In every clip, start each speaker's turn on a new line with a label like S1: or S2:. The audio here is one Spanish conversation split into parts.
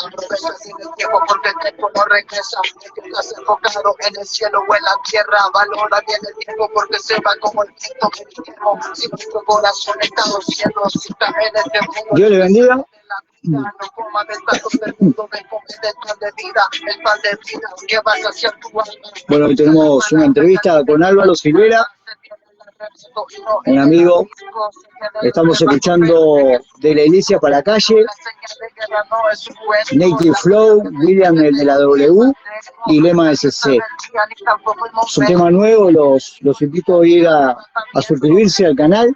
S1: Aprovecha sin el tiempo porque el tiempo no regresa. Estás enfocado en el cielo o en la tierra. Valora bien el tiempo porque se va como el viento que tiempo. Si nuestro corazón está cielo, si está en este mundo.
S2: Dios le bendiga.
S1: No comas del plato del mundo, de comer del pan de vida, el pan de vida que vas hacia tu alma.
S2: Bueno, hoy tenemos una entrevista con Álvaro Silvera, un amigo. Estamos escuchando De la Iglesia para la Calle, Native Flow, William el de la W y Lema SC. Es un tema nuevo, los invito a ir a suscribirse al canal.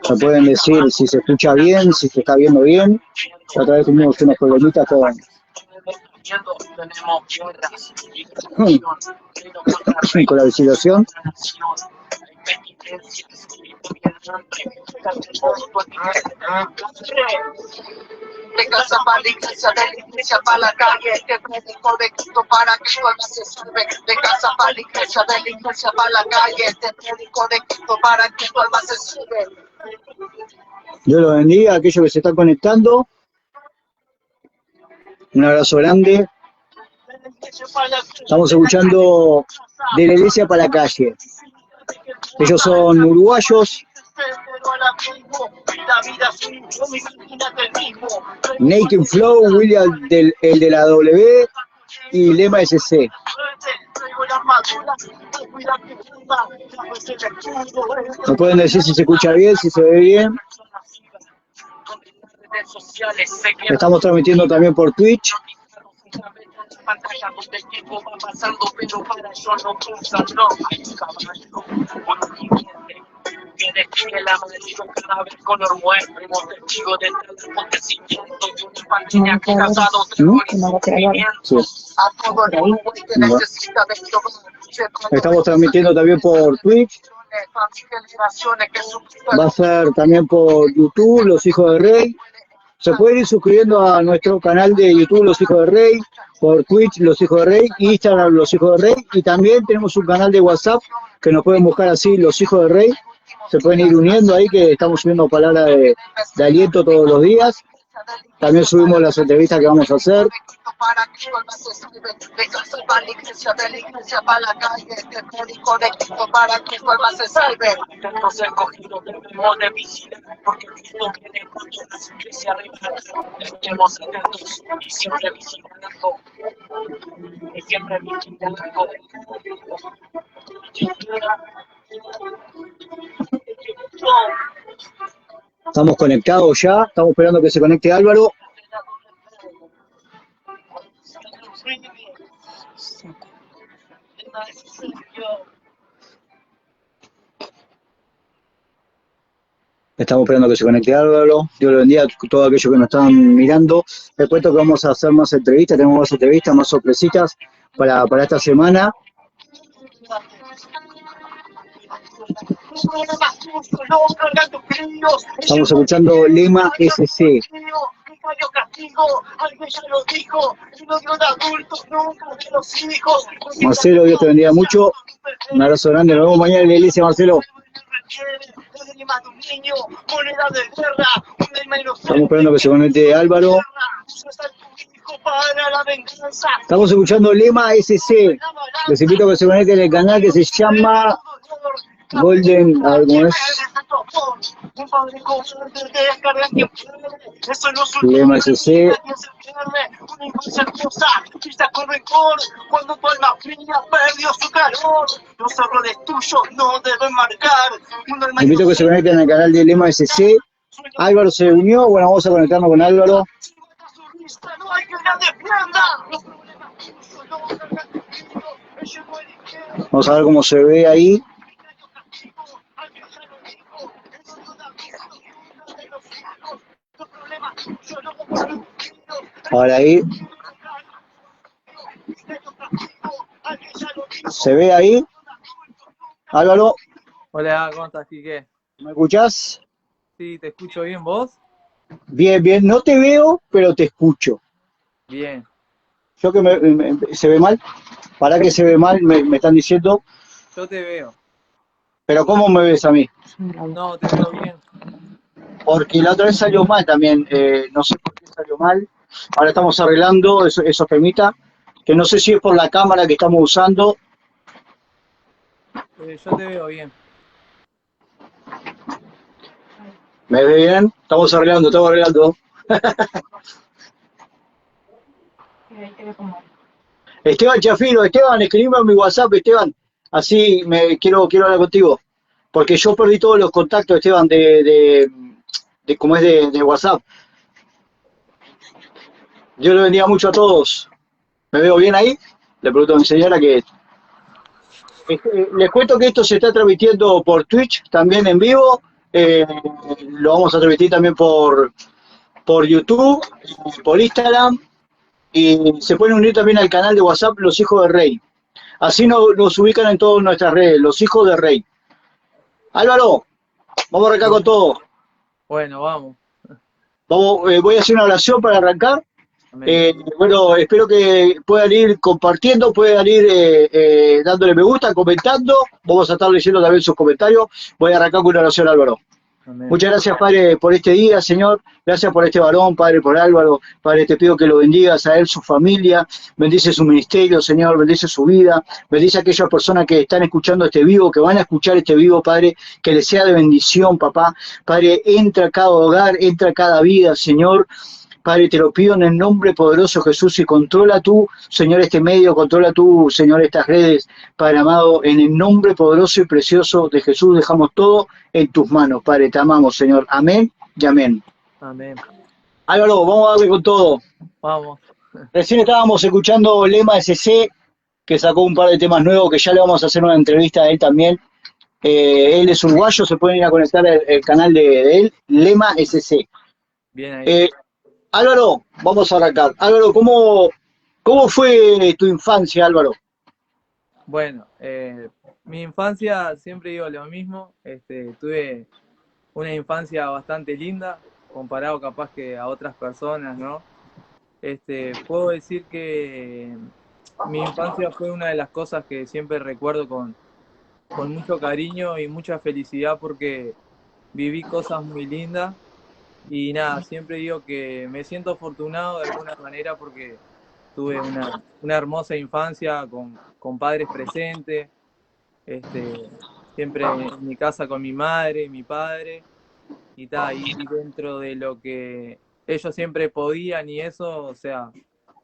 S2: Me pueden decir si se escucha bien, si se está viendo bien. Otra vez tuvimos unos problemitas con la visitación.
S1: De casa para la iglesia, de la iglesia para la calle, te predico de Cristo para que tu alma se salve. De casa para la iglesia, de la iglesia para la calle, te predico de Cristo para que tu alma se salve.
S2: Dios los bendiga a aquellos que se están conectando. Un abrazo grande. Estamos escuchando De la Iglesia para la Calle. Ellos son uruguayos. Native Flow, William el de la W y Lema SC. ¿Me pueden decir si se escucha bien, si se ve bien? Estamos transmitiendo también por Twitch.
S1: Que despliegue la maldición cada vez color muerto, testigo de tal acontecimiento y una pandemia que ha causado terror y sufrimiento a todo el mundo que necesita de Jehová.
S2: Estamos transmitiendo también por Twitch. Va a ser también por YouTube, Los Hijos de Rey. Se pueden ir suscribiendo a nuestro canal de YouTube, Los Hijos de Rey, por Twitch, Los Hijos de Rey, Instagram, Los Hijos de Rey, y también tenemos un canal de WhatsApp que nos pueden buscar así, Los Hijos de Rey. Se pueden ir uniendo ahí, que estamos subiendo palabras de aliento todos los días. También subimos las entrevistas que vamos a hacer.
S1: Para que tu alma se salve, de casa para la iglesia para la calle, te predico de Cristo para que tu alma se salve. Nos escogidos debemos de vigilar, porque Cristo viene cuando las iglesias regalan. Estemos atentos y siempre vigilando. Y siempre vigilando.
S2: Estamos conectados ya, estamos esperando que se conecte Álvaro. Estamos esperando que se conecte Álvaro. Dios lo bendiga a todos aquellos que nos están mirando. Les cuento que vamos a hacer más entrevistas, tenemos más entrevistas, más sorpresitas para esta semana. Estamos escuchando Lema SC. Marcelo, Dios te bendiga mucho. Un abrazo grande, nos vemos mañana en la iglesia, Marcelo. Estamos esperando que se conecte Álvaro. Estamos escuchando Lema SC. Les invito a que se conecten en el canal que se llama Golden, a ver cómo es. Lema SC.
S1: Cuando tu alma fría perdió su calor, los errores tuyos no deben marcar.
S2: Les invito a que se conecten al canal de Lema SC. Álvaro se unió, bueno, vamos a conectarnos con Álvaro. Vamos a ver cómo se ve ahí. Ahora ahí. ¿Se ve ahí? Álvaro.
S3: Hola, ¿cómo estás, Quique?
S2: ¿Me escuchás?
S3: Sí, te escucho bien, ¿vos?
S2: Bien, bien. No te veo, pero te escucho.
S3: Bien.
S2: Yo que ¿se ve mal? ¿Para qué se ve mal? Me están diciendo.
S3: yo te veo.
S2: Pero ¿cómo me ves a mí?
S3: No, te veo bien.
S2: Porque la otra vez salió mal también, no sé por qué salió mal. Ahora estamos arreglando esos temitas, que no sé si es por la cámara que estamos usando.
S3: Yo te veo bien.
S2: ¿Me ve bien? Estamos arreglando, estamos arreglando. Esteban Chafino, Esteban, escribime a mi WhatsApp, Esteban. Así quiero hablar contigo. Porque yo perdí todos los contactos, Esteban, de cómo es de WhatsApp. Yo le bendiga mucho a todos. ¿Me veo bien ahí? Le pregunto a mi señora que... les cuento que esto se está transmitiendo por Twitch, también en vivo. Eh, lo vamos a transmitir también por YouTube, por Instagram. Y se pueden unir también al canal de WhatsApp Los Hijos de Rey. Así nos ubican en todas nuestras redes, Los Hijos de Rey. Álvaro, vamos a arrancar con todo.
S3: Bueno, vamos.
S2: Voy a hacer una oración para arrancar.
S3: Amén.
S2: Bueno, espero que puedan ir compartiendo, puedan ir dándole me gusta, comentando. Vamos a estar leyendo también sus comentarios. Voy a arrancar con una oración, Álvaro.
S3: Amén.
S2: Muchas gracias, Padre, por este día, Señor. Gracias por este varón, Padre, por Álvaro. Padre, te pido que lo bendigas a él, su familia. Bendice su ministerio, Señor. Bendice su vida. Bendice a aquellas personas que están escuchando este vivo, que van a escuchar este vivo, Padre. Que les sea de bendición, papá. Padre, entra a cada hogar, entra a cada vida, Señor. Padre, te lo pido en el nombre poderoso de Jesús y controla tú, Señor, este medio, controla tú, Señor, estas redes, Padre amado, en el nombre poderoso y precioso de Jesús dejamos todo en tus manos, Padre, te amamos, Señor, amén y amén.
S3: Amén.
S2: Álvaro, vamos a darle con todo.
S3: Vamos.
S2: Recién estábamos escuchando Lema SC, que sacó un par de temas nuevos, que ya le vamos a hacer una entrevista a él también. Él es uruguayo, se pueden ir a conectar el canal de él, Lema SC.
S3: Bien ahí.
S2: Álvaro, vamos a arrancar. Álvaro, ¿cómo fue tu infancia, Álvaro?
S3: Bueno, mi infancia siempre digo lo mismo. Tuve una infancia bastante linda, comparado capaz que a otras personas, ¿no? Puedo decir que mi infancia fue una de las cosas que siempre recuerdo con mucho cariño y mucha felicidad porque viví cosas muy lindas y nada, siempre digo que me siento afortunado de alguna manera porque tuve una hermosa infancia con padres presentes, siempre en mi casa con mi madre y mi padre y dentro de lo que ellos siempre podían y eso, o sea,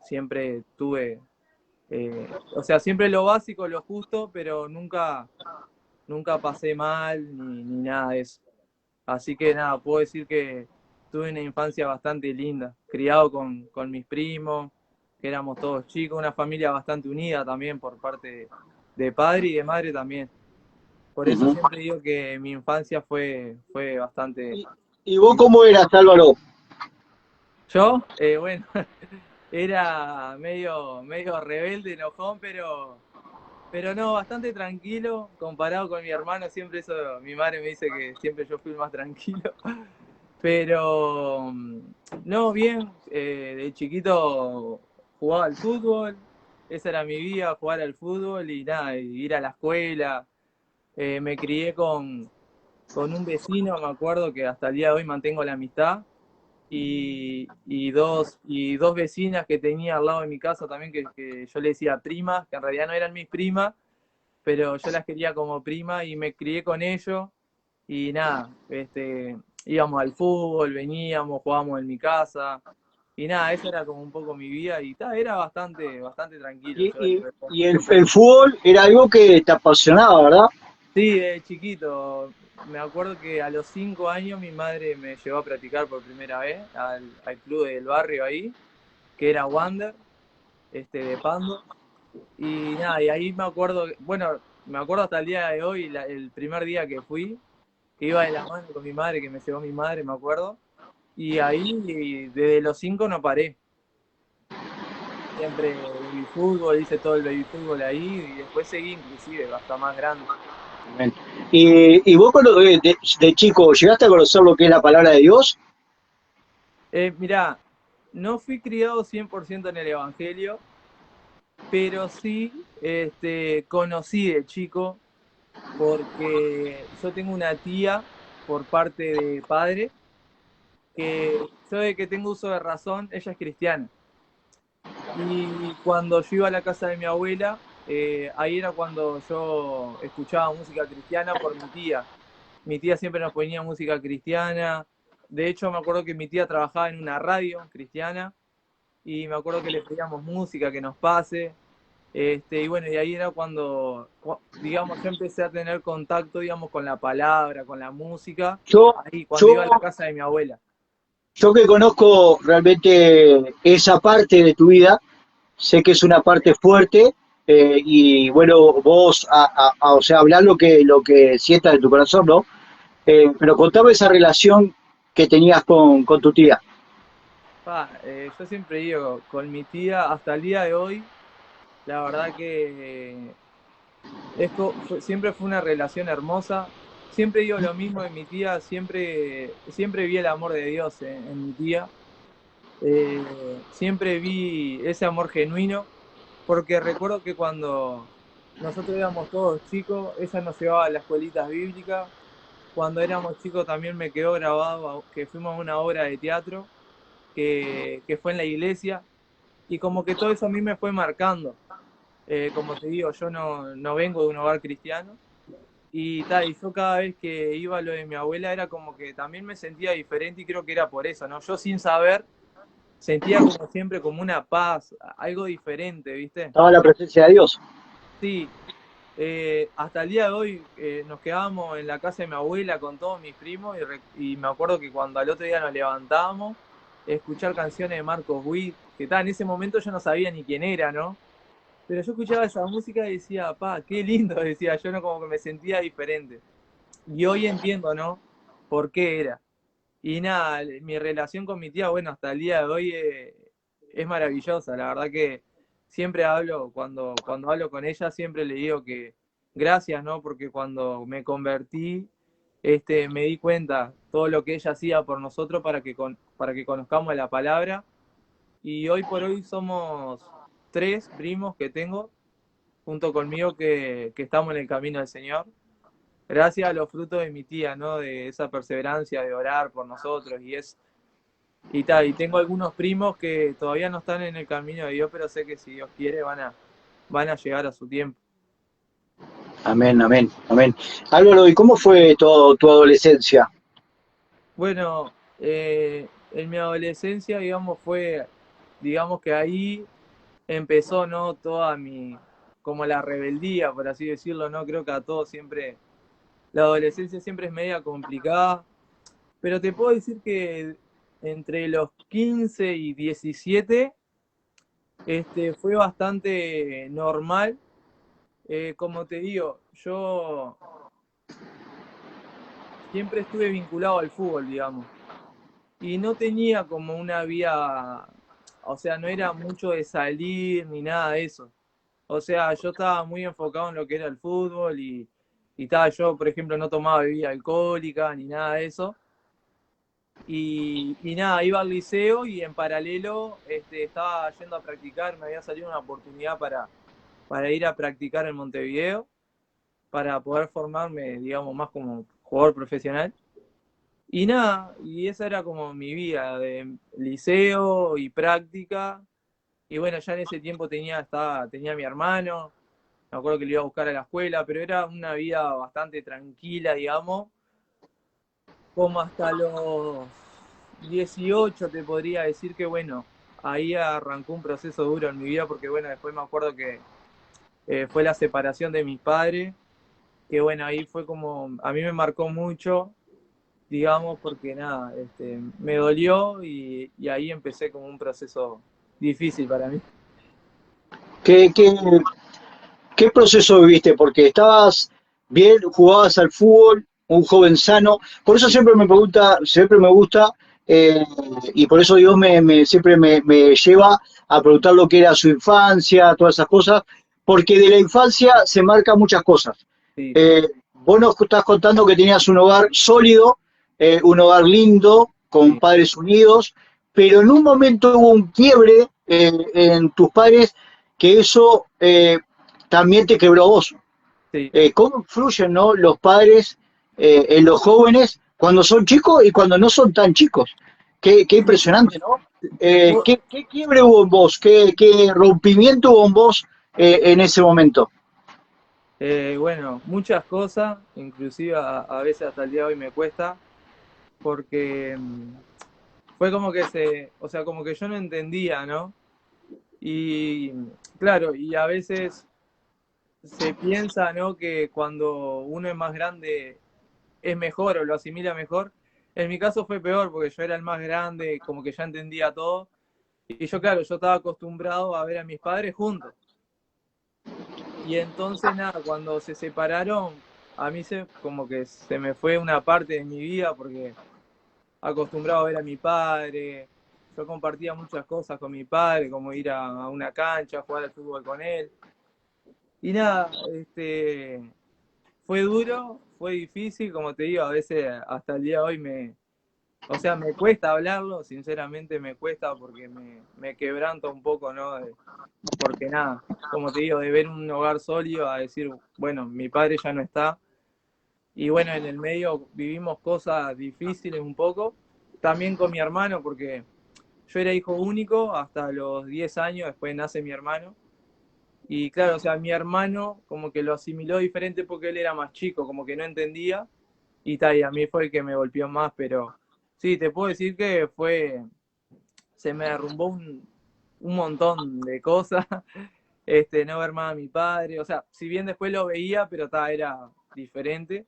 S3: siempre tuve, o sea, siempre lo básico, lo justo, pero nunca pasé mal ni nada de eso. Así que nada, puedo decir que tuve una infancia bastante linda, criado con mis primos, que éramos todos chicos, una familia bastante unida también por parte de padre y de madre también. Por eso siempre digo que mi infancia fue bastante...
S2: ¿Y vos cómo eras, Álvaro?
S3: Yo, bueno, era medio rebelde, enojón, pero no, bastante tranquilo comparado con mi hermano. Siempre eso, mi madre me dice que siempre yo fui el más tranquilo. Pero no, bien, de chiquito jugaba al fútbol, esa era mi vida, jugar al fútbol y nada, y ir a la escuela. Me crié con un vecino, me acuerdo que hasta el día de hoy mantengo la amistad, y dos vecinas que tenía al lado de mi casa también, que yo le decía primas, que en realidad no eran mis primas, pero yo las quería como prima y me crié con ellos y nada, íbamos al fútbol, veníamos, jugábamos en mi casa y nada, esa era como un poco mi vida y era bastante tranquilo.
S2: Y, y el fútbol era algo que te apasionaba, ¿verdad?
S3: Sí, de chiquito. Me acuerdo que a los 5 años mi madre me llevó a practicar por primera vez al club del barrio ahí, que era Wander, de Pando. Y nada, y ahí me acuerdo, bueno, me acuerdo hasta el día de hoy, el primer día que fui, que iba de la mano con mi madre, que me llevó mi madre, me acuerdo. Y ahí, desde los 5 no paré. Siempre baby fútbol, hice todo el baby fútbol ahí y después seguí inclusive, hasta más grande.
S2: Y vos de chico, ¿llegaste a conocer lo que es la palabra de Dios?
S3: Mirá, no fui criado 100% en el Evangelio, pero sí conocí de chico porque yo tengo una tía por parte de padre que yo de que tengo uso de razón, ella es cristiana. Y cuando yo iba a la casa de mi abuela, ahí era cuando yo escuchaba música cristiana por mi tía. Mi tía siempre nos ponía música cristiana. De hecho, me acuerdo que mi tía trabajaba en una radio cristiana y me acuerdo que le pedíamos música que nos pase. Y bueno, y ahí era cuando, digamos, yo empecé a tener contacto, digamos, con la palabra, con la música,
S2: Yo,
S3: ahí, cuando iba a la
S2: yo,
S3: casa de mi abuela.
S2: yo que conozco realmente esa parte de tu vida, sé que es una parte fuerte y bueno, vos, o sea, hablás lo que sientas de tu corazón, ¿no? Pero contame esa relación que tenías con tu tía.
S3: Yo siempre digo, con mi tía, hasta el día de hoy, la verdad que siempre fue una relación hermosa. Siempre digo lo mismo de mi tía, siempre vi el amor de Dios en mi tía. Siempre vi ese amor genuino, porque recuerdo que cuando nosotros éramos todos chicos, ella nos llevaba a las escuelitas bíblicas. Cuando éramos chicos también me quedó grabado que fuimos a una obra de teatro que fue en la iglesia, y como que todo eso a mí me fue marcando. Como te digo, yo no vengo de un hogar cristiano, y tal, y yo cada vez que iba a lo de mi abuela era como que también me sentía diferente, y creo que era por eso, ¿no? Yo sin saber sentía como siempre como una paz, algo diferente, ¿viste?
S2: Estaba la presencia de Dios.
S3: Sí, hasta el día de hoy nos quedábamos en la casa de mi abuela con todos mis primos, y me acuerdo que cuando al otro día nos levantábamos, escuchar canciones de Marcos Witt, que tal, en ese momento yo no sabía ni quién era, ¿no? Pero yo escuchaba esa música y decía, qué lindo, decía yo, no, como que me sentía diferente. Y hoy entiendo, ¿no? ¿Por qué era? Y nada, mi relación con mi tía, bueno, hasta el día de hoy es maravillosa. La verdad que siempre hablo, cuando hablo con ella, siempre le digo que gracias, ¿no? Porque cuando me convertí, me di cuenta todo lo que ella hacía por nosotros para que conozcamos la palabra. Y hoy por hoy somos 3 primos que tengo junto conmigo que estamos en el camino del Señor. Gracias a los frutos de mi tía, ¿no? De esa perseverancia de orar por nosotros y tal. Y tengo algunos primos que todavía no están en el camino de Dios, pero sé que si Dios quiere van a llegar a su tiempo.
S2: Amén, amén, amén. Álvaro, ¿y cómo fue tu adolescencia?
S3: Bueno, en mi adolescencia, digamos que ahí empezó, ¿no? Como la rebeldía, por así decirlo, ¿no? Creo que a todos siempre, la adolescencia siempre es media complicada. Pero te puedo decir que entre los 15 y 17 fue bastante normal. Como te digo, yo siempre estuve vinculado al fútbol, digamos, y no tenía como una vida, o sea, no era mucho de salir ni nada de eso. O sea, yo estaba muy enfocado en lo que era el fútbol yo, por ejemplo, no tomaba bebida alcohólica ni nada de eso. Y nada, iba al liceo y en paralelo estaba yendo a practicar, me había salido una oportunidad para ir a practicar en Montevideo, para poder formarme, digamos, más como jugador profesional. Y nada, y esa era como mi vida, de liceo y práctica. Y bueno, ya en ese tiempo tenía a mi hermano, me acuerdo que lo iba a buscar a la escuela, pero era una vida bastante tranquila, digamos, como hasta los 18 te podría decir que, bueno, ahí arrancó un proceso duro en mi vida, porque, bueno, después me acuerdo que fue la separación de mis padres, que, bueno, ahí fue como, a mí me marcó mucho, digamos, porque nada, me dolió y ahí empecé como un proceso difícil para mí.
S2: ¿Qué, qué, qué proceso viviste? Porque estabas bien, jugabas al fútbol, un joven sano. Por eso siempre me pregunta, siempre me gusta, eh, y por eso Dios siempre me lleva a preguntar lo que era su infancia, todas esas cosas, porque de la infancia se marcan muchas cosas.
S3: Sí,
S2: Eh, Vos nos estás contando que tenías un hogar sólido, un hogar lindo, con
S3: sí.
S2: padres unidos, pero en un momento hubo un quiebre en tus padres que eso también te quebró a vos.
S3: Sí.
S2: ¿Cómo influyen, ¿no?, los padres en los jóvenes cuando son chicos y cuando no son tan chicos? Qué impresionante, ¿no?
S3: Te puedo-
S2: ¿Qué quiebre hubo en vos? ¿Qué rompimiento hubo en vos en ese momento?
S3: bueno, muchas cosas, inclusive a veces hasta el día de hoy me cuesta, porque fue como que o sea, como que yo no entendía, ¿no? Y claro, y a veces se piensa, ¿no? Que cuando uno es más grande es mejor o lo asimila mejor. En mi caso fue peor porque yo era el más grande, como que ya entendía todo. Y yo, claro, yo estaba acostumbrado a ver a mis padres juntos. Y entonces, nada, cuando se separaron, a mí como que se me fue una parte de mi vida porque acostumbrado a ver a mi padre, yo compartía muchas cosas con mi padre, como ir a una cancha, jugar al fútbol con él. Y nada, fue duro, fue difícil, como te digo, a veces hasta el día de hoy o sea, me cuesta hablarlo, sinceramente me cuesta porque me quebranta un poco, ¿no? Porque nada, como te digo, de ver un hogar sólido a decir, bueno, mi padre ya no está. Y bueno, en el medio vivimos cosas difíciles un poco, también con mi hermano, porque yo era hijo único hasta los 10 años, después nace mi hermano. Y claro, o sea, mi hermano como que lo asimiló diferente porque él era más chico, como que no entendía. Y tal, y a mí fue el que me golpeó más, pero sí, te puedo decir que se me derrumbó un montón de cosas, no ver más a mi padre, o sea, si bien después lo veía, pero era diferente.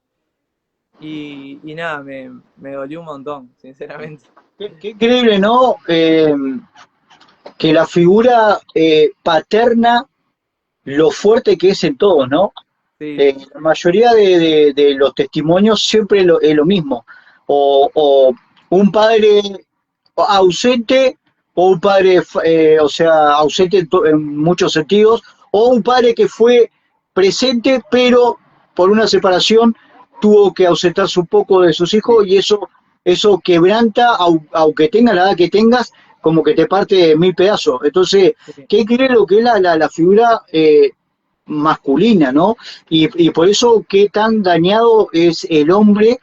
S3: Y nada, me dolió un montón, sinceramente.
S2: Qué increíble, ¿no? Que la figura paterna, lo fuerte que es en todos, ¿no?
S3: Sí,
S2: La mayoría de los testimonios siempre es lo mismo. O un padre ausente, o un padre, o sea, ausente en muchos sentidos, o un padre que fue presente, pero por una separación tuvo que ausentarse un poco de sus hijos
S3: sí,
S2: y eso quebranta, aunque tenga la edad que tengas, como que te parte en mil pedazos. Entonces,
S3: sí.
S2: ¿qué cree lo que es la figura masculina, ¿no? Y por eso qué tan dañado es el hombre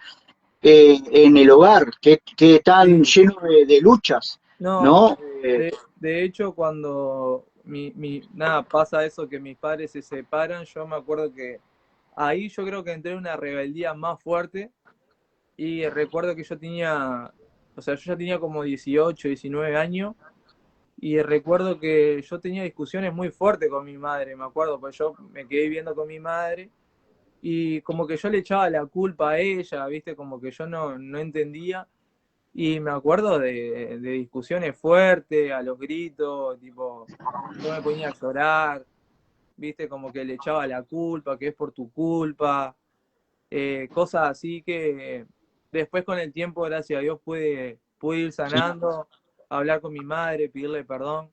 S2: en el hogar, qué tan
S3: Sí.
S2: lleno de luchas,
S3: No,
S2: ¿no?
S3: de hecho, cuando nada, pasa eso que mis padres se separan, yo me acuerdo que ahí yo creo que entré en una rebeldía más fuerte y recuerdo que yo tenía, o sea, yo ya tenía como 18, 19 años y recuerdo que yo tenía discusiones muy fuertes con mi madre, me acuerdo, pues yo me quedé viviendo con mi madre y como que yo le echaba la culpa a ella, ¿viste? Como que yo no entendía. Y me acuerdo de discusiones fuertes, a los gritos, tipo, yo me ponía a llorar, viste, como que le echaba la culpa, que es por tu culpa, cosas así que después con el tiempo, gracias a Dios, pude ir
S2: Sí.
S3: sanando, hablar con mi madre, pedirle perdón,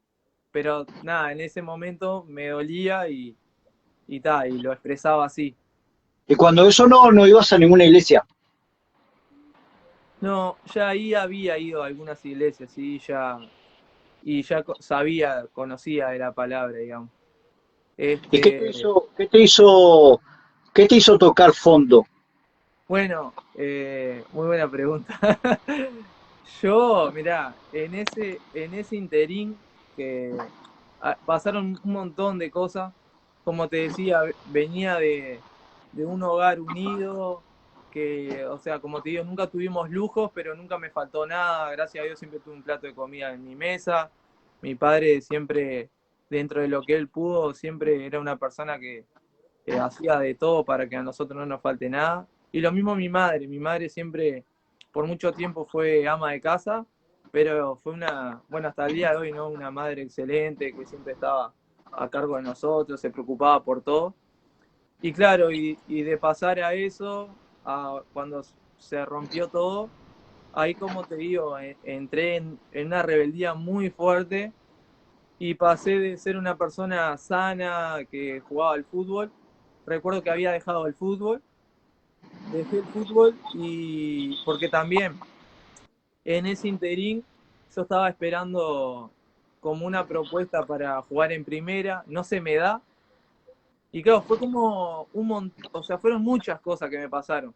S3: pero nada, en ese momento me dolía y lo expresaba así.
S2: Y cuando eso no ibas a ninguna iglesia.
S3: No, ya ahí había ido a algunas iglesias, sí, y ya sabía, conocía de la palabra, digamos.
S2: ¿Y
S3: Este,
S2: qué te hizo tocar fondo?
S3: bueno, muy buena pregunta. Yo, mirá, en ese interín que pasaron un montón de cosas, como te decía, venía de un hogar unido, que, o sea, como te digo, nunca tuvimos lujos, pero nunca me faltó nada, gracias a Dios siempre tuve un plato de comida en mi mesa, mi padre siempre, dentro de lo que él pudo, siempre era una persona que hacía de todo para que a nosotros no nos falte nada. Y lo mismo mi madre siempre, por mucho tiempo fue ama de casa, pero fue bueno, hasta el día de hoy, ¿no? Una madre excelente que siempre estaba a cargo de nosotros, se preocupaba por todo. Y claro, y de pasar a eso, cuando se rompió todo, ahí como te digo, entré en una rebeldía muy fuerte y pasé de ser una persona sana que jugaba al fútbol. Recuerdo que había dejado el fútbol, dejé el fútbol y porque también en ese interín yo estaba esperando como una propuesta para jugar en primera, no se me da Y claro, fue como un montón, o sea, fueron muchas cosas que me pasaron.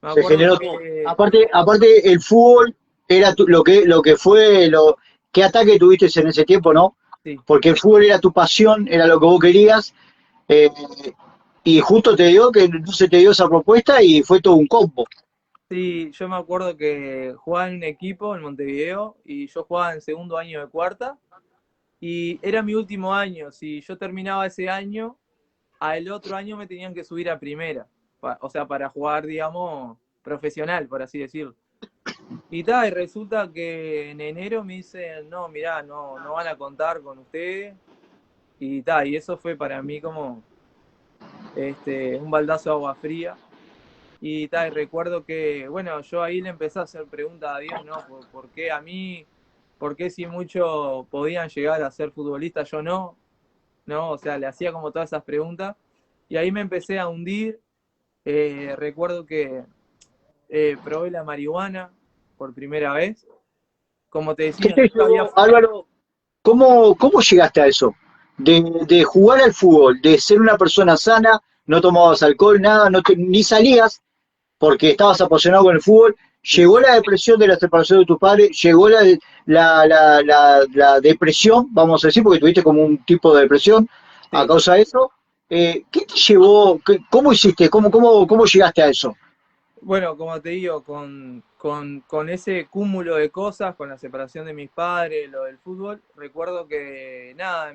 S3: Me
S2: Se
S3: acuerdo
S2: generó todo.
S3: que,
S2: Aparte el fútbol era lo que fue, qué ataque tuviste en ese tiempo, ¿no?
S3: sí,
S2: Porque el fútbol era tu pasión, era lo que vos querías, eh, y justo te dio que no se te dio esa propuesta y fue todo un combo.
S3: sí, yo me acuerdo que jugaba en un equipo en Montevideo y yo jugaba en segundo año de cuarta y era mi último año. Si yo terminaba ese año, al otro año me tenían que subir a primera. O sea, para jugar, digamos, profesional, por así decirlo. Y tal, y resulta que en enero me dicen, no, mirá, no van a contar con ustedes. Y tal, y eso fue para mí como un baldazo de agua fría. Y tal, recuerdo que, bueno, yo ahí le empecé a hacer preguntas a Dios, ¿no? ¿Por qué a mí? ¿Por qué si muchos podían llegar a ser futbolistas, yo no? ¿No? O sea, le hacía como todas esas preguntas. Y ahí me empecé a hundir. Recuerdo que probé la marihuana por primera vez. Como te
S2: ¿Qué
S3: decía,
S2: te
S3: nunca había
S2: llevó,
S3: fumado.
S2: Álvaro? ¿Cómo llegaste a eso? De jugar al fútbol, de ser una persona sana, no tomabas alcohol, nada, ni salías porque estabas apasionado con el fútbol.
S3: Sí,
S2: Llegó la depresión de la separación de tus padres, llegó la depresión, vamos a decir, porque tuviste como un tipo de depresión a
S3: sí.
S2: causa de eso. ¿Qué te llevó? ¿Cómo hiciste? ¿Cómo llegaste a eso?
S3: Bueno, como te digo, con ese cúmulo de cosas, con la separación de mis padres, lo del fútbol, recuerdo que nada,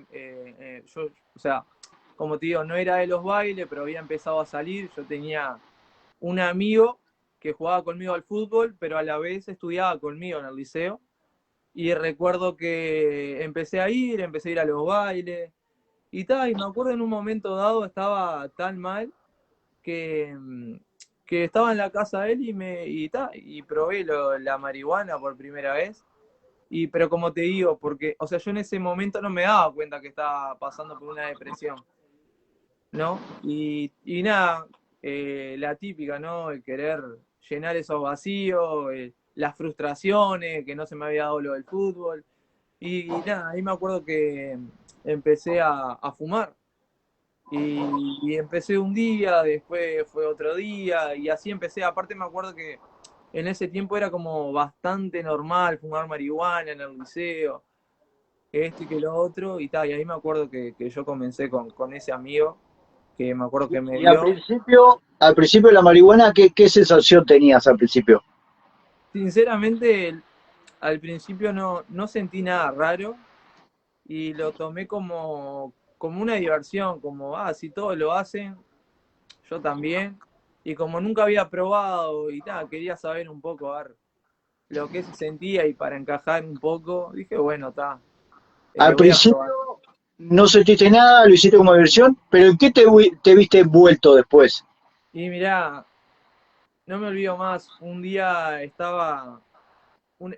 S3: yo, o sea, como te digo, no era de los bailes, pero había empezado a salir. Yo tenía un amigo que jugaba conmigo al fútbol, pero a la vez estudiaba conmigo en el liceo. Y recuerdo que empecé a ir a los bailes y tal, y me acuerdo en un momento dado estaba tan mal que, que estaba en la casa de él y probé la marihuana por primera vez. Pero como te digo, porque, o sea, yo en ese momento no me daba cuenta que estaba pasando por una depresión, ¿no? Y nada, la típica, ¿no? El querer llenar esos vacíos, las frustraciones, que no se me había dado lo del fútbol. Y nada, ahí me acuerdo que empecé a fumar. Y empecé un día, después fue otro día, y así empecé. Aparte me acuerdo que en ese tiempo era como bastante normal fumar marihuana en el liceo, que esto y que lo otro, y tal. Y ahí me acuerdo que yo comencé con ese amigo, que me acuerdo que me
S2: Y
S3: dio.
S2: al principio de la marihuana, ¿qué sensación tenías al principio?
S3: Sinceramente, al principio no sentí nada raro, y lo tomé como una diversión, como, si todos lo hacen, yo también. Y como nunca había probado y tal, quería saber un poco, a ver lo que se sentía y para encajar un poco, dije, bueno, está,
S2: Al
S3: voy a probar.
S2: principio no sentiste nada, lo hiciste como diversión, pero ¿en qué te viste envuelto después?
S3: Y mirá, no me olvido más, un día estaba,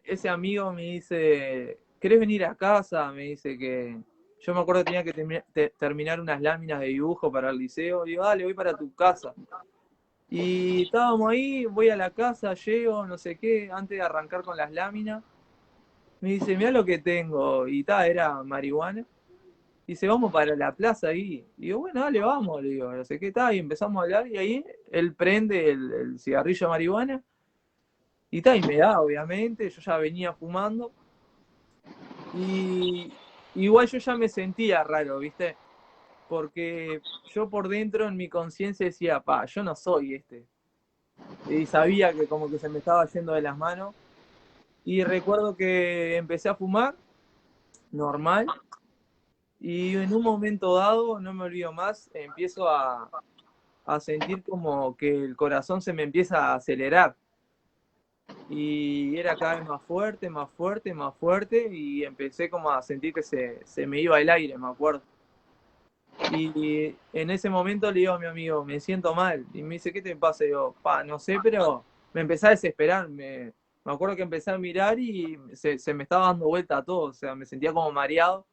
S3: ese amigo me dice, ¿querés venir a casa? Me dice que yo me acuerdo que tenía que terminar unas láminas de dibujo para el liceo. Digo, dale, voy para tu casa. Y estábamos ahí, voy a la casa, llego, no sé qué, antes de arrancar con las láminas. Me dice, mira lo que tengo. Y tal, era marihuana. Dice, vamos para la plaza ahí. Y digo, bueno, dale, vamos. Le digo, no sé qué tal. Y empezamos a hablar. Y ahí él prende el cigarrillo de marihuana. Y tal, y me da, obviamente. Yo ya venía fumando. Y igual yo ya me sentía raro, ¿viste? Porque yo por dentro en mi conciencia decía, yo no soy este. Y sabía que como que se me estaba yendo de las manos. Y recuerdo que empecé a fumar, normal. Y en un momento dado, no me olvido más, empiezo a sentir como que el corazón se me empieza a acelerar. Y era cada vez más fuerte, más fuerte, más fuerte. Y empecé como a sentir que se me iba el aire, me acuerdo. Y en ese momento le digo a mi amigo, me siento mal. Y me dice, ¿qué te pasa? Y digo, no sé, pero me empecé a desesperar. Me acuerdo que empecé a mirar y se me estaba dando vuelta a todo. O sea, me sentía como mareado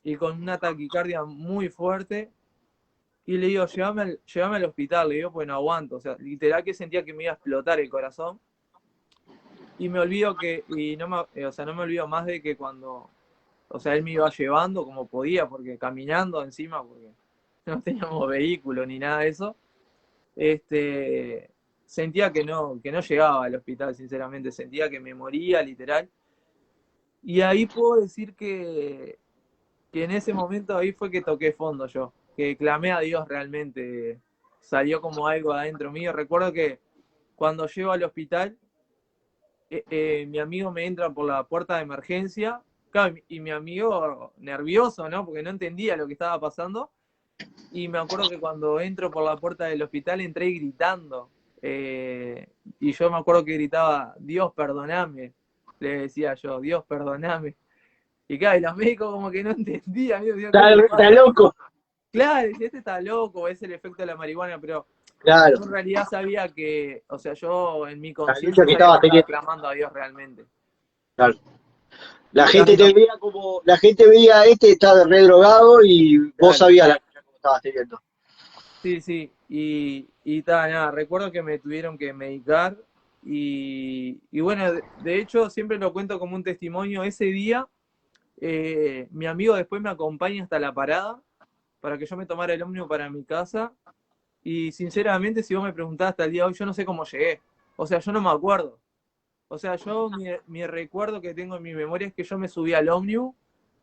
S3: y con una taquicardia muy fuerte. Y le digo, llévame al hospital. Le digo, pues no aguanto. O sea, literal que sentía que me iba a explotar el corazón. Y me olvido o sea, no me olvido más de que cuando, o sea, él me iba llevando como podía, porque caminando encima, porque no teníamos vehículo ni nada de eso, este, sentía que no llegaba al hospital, sinceramente, sentía que me moría, literal. Y ahí puedo decir que en ese momento ahí fue que toqué fondo yo, que clamé a Dios realmente, salió como algo adentro mío. Recuerdo que cuando llego al hospital, mi amigo me entra por la puerta de emergencia, claro, y mi amigo nervioso, ¿no? Porque no entendía lo que estaba pasando. Y me acuerdo que cuando entro por la puerta del hospital entré gritando. eh, y yo me acuerdo que gritaba, Dios, perdoname. Le decía yo, Dios, perdoname. Y claro, y los médicos como que no entendían. Yo decía, ¿qué
S2: Está,
S3: le
S2: está
S3: pasa?
S2: loco.
S3: Claro, decía, este está loco, es el efecto de la marihuana, pero
S2: Claro,
S3: yo en realidad sabía que, o sea, yo en mi
S2: la lucha
S3: conciencia
S2: que
S3: sabía que
S2: estabas
S3: estaba
S2: teniendo.
S3: clamando a Dios realmente.
S2: Claro. La
S3: Y tal,
S2: gente
S3: y
S2: te veía como, la gente veía este está re drogado y vos
S3: claro.
S2: sabías la lucha que estabas teniendo.
S3: Sí, sí, y tal, nada, recuerdo que me tuvieron que medicar y bueno, de hecho siempre lo cuento como un testimonio, ese día mi amigo después me acompaña hasta la parada para que yo me tomara el ómnibus para mi casa y sinceramente si vos me preguntás hasta el día de hoy yo no sé cómo llegué, o sea, yo no me acuerdo, o sea, yo mi recuerdo que tengo en mi memoria es que yo me subí al ómnibus,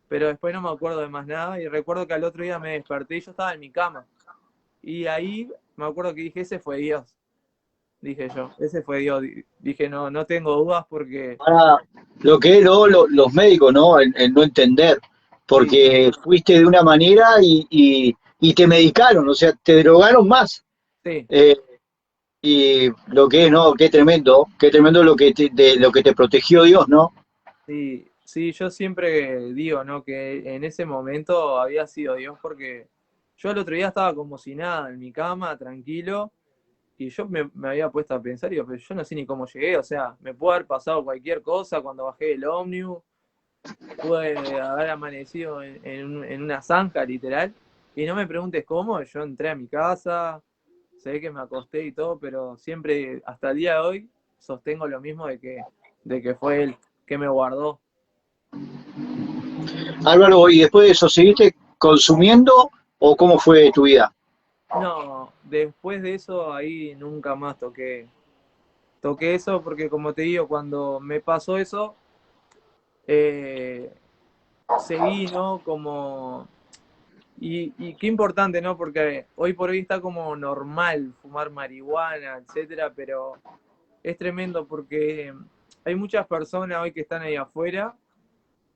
S3: pero después no me acuerdo de más nada y recuerdo que al otro día me desperté y yo estaba en mi cama. Y ahí me acuerdo que dije, ese fue Dios, dije yo, ese fue Dios. Dije, no, no tengo dudas porque
S2: Para lo que es los médicos, ¿no? El no entender.
S3: sí,
S2: Porque fuiste de una manera y te medicaron, o sea, te drogaron más.
S3: sí,
S2: Eh, y lo que es, ¿no? qué tremendo lo que de lo que te protegió Dios, ¿no?
S3: sí, sí, yo siempre digo, ¿no? Que en ese momento había sido Dios porque yo el otro día estaba como si nada en mi cama, tranquilo, y yo me había puesto a pensar, y digo, pero yo no sé ni cómo llegué, o sea, me pudo haber pasado cualquier cosa cuando bajé del ómnibus, pude haber amanecido en una zanja, literal, y no me preguntes cómo, yo entré a mi casa, sé que me acosté y todo, pero siempre, hasta el día de hoy, sostengo lo mismo de que fue él que me guardó.
S2: Álvaro, ¿y después de eso seguiste consumiendo o cómo fue tu vida?
S3: No, después de eso, ahí nunca más toqué eso, porque como te digo, cuando me pasó eso, eh, seguí, ¿no? Como y qué importante, ¿no? Porque hoy por hoy está como normal fumar marihuana, etcétera, pero es tremendo porque hay muchas personas hoy que están ahí afuera,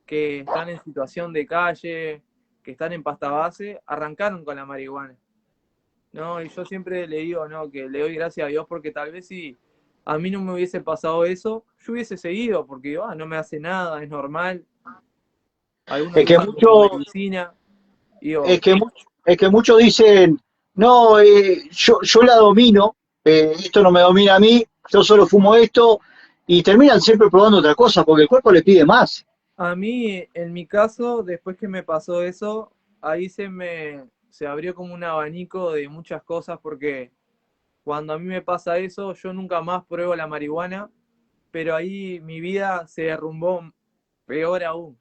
S3: que están en situación de calle, que están en pasta base, arrancaron con la marihuana, ¿no? Y yo siempre le digo, ¿no? Que le doy gracias a Dios porque tal vez si a mí no me hubiese pasado eso, yo hubiese seguido, porque no me hace nada, es normal. Algunos
S2: Es que
S3: usan como
S2: muchos
S3: medicina,
S2: es
S3: digo,
S2: que es que muchos dicen, no, yo la domino, esto no me domina a mí, yo solo fumo esto, y terminan siempre probando otra cosa, porque el cuerpo le pide más.
S3: a mí, en mi caso, después que me pasó eso, ahí se abrió como un abanico de muchas cosas porque cuando a mí me pasa eso, yo nunca más pruebo la marihuana, pero ahí mi vida se derrumbó peor aún.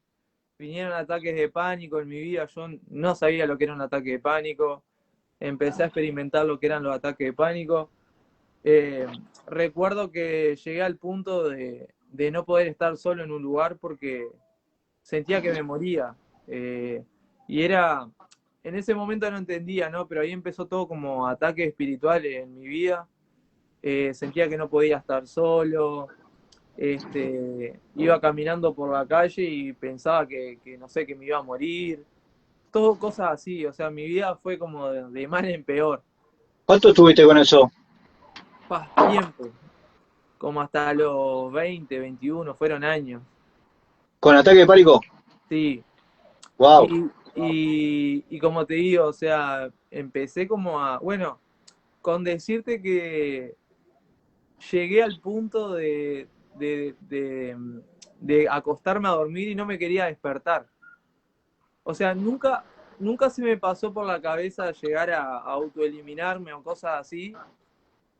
S3: Vinieron ataques de pánico en mi vida, yo no sabía lo que era un ataque de pánico, empecé a experimentar lo que eran los ataques de pánico. Eh, Recuerdo que llegué al punto de no poder estar solo en un lugar porque sentía que me moría. Y era, en ese momento no entendía, ¿no? Pero ahí empezó todo como ataques espirituales en mi vida. Sentía que no podía estar solo. Iba caminando por la calle y pensaba que, no sé, que me iba a morir. Todo cosas así, o sea, mi vida fue como de mal en peor.
S2: ¿Cuánto estuviste con eso?
S3: Tiempo, como hasta los 20 21 fueron años.
S2: ¿Con ataque de pánico?
S3: Sí,
S2: Wow.
S3: y como te digo, o sea, empecé como bueno, con decirte que llegué al punto de acostarme a dormir y no me quería despertar. O sea, nunca se me pasó por la cabeza llegar a autoeliminarme o cosas así,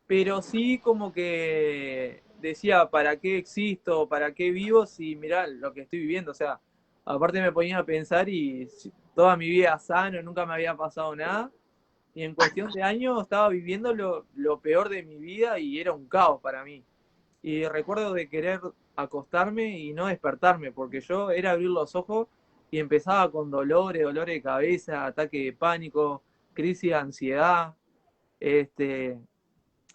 S3: pero sí como que decía, ¿para qué existo? ¿Para qué vivo? Si mirá lo que estoy viviendo, o sea, aparte me ponía a pensar y toda mi vida sano, nunca me había pasado nada, y en cuestión de años estaba viviendo lo peor de mi vida y era un caos para mí. Y recuerdo de querer acostarme y no despertarme, porque yo era abrir los ojos y empezaba con dolores de cabeza, ataque de pánico, crisis de ansiedad, este,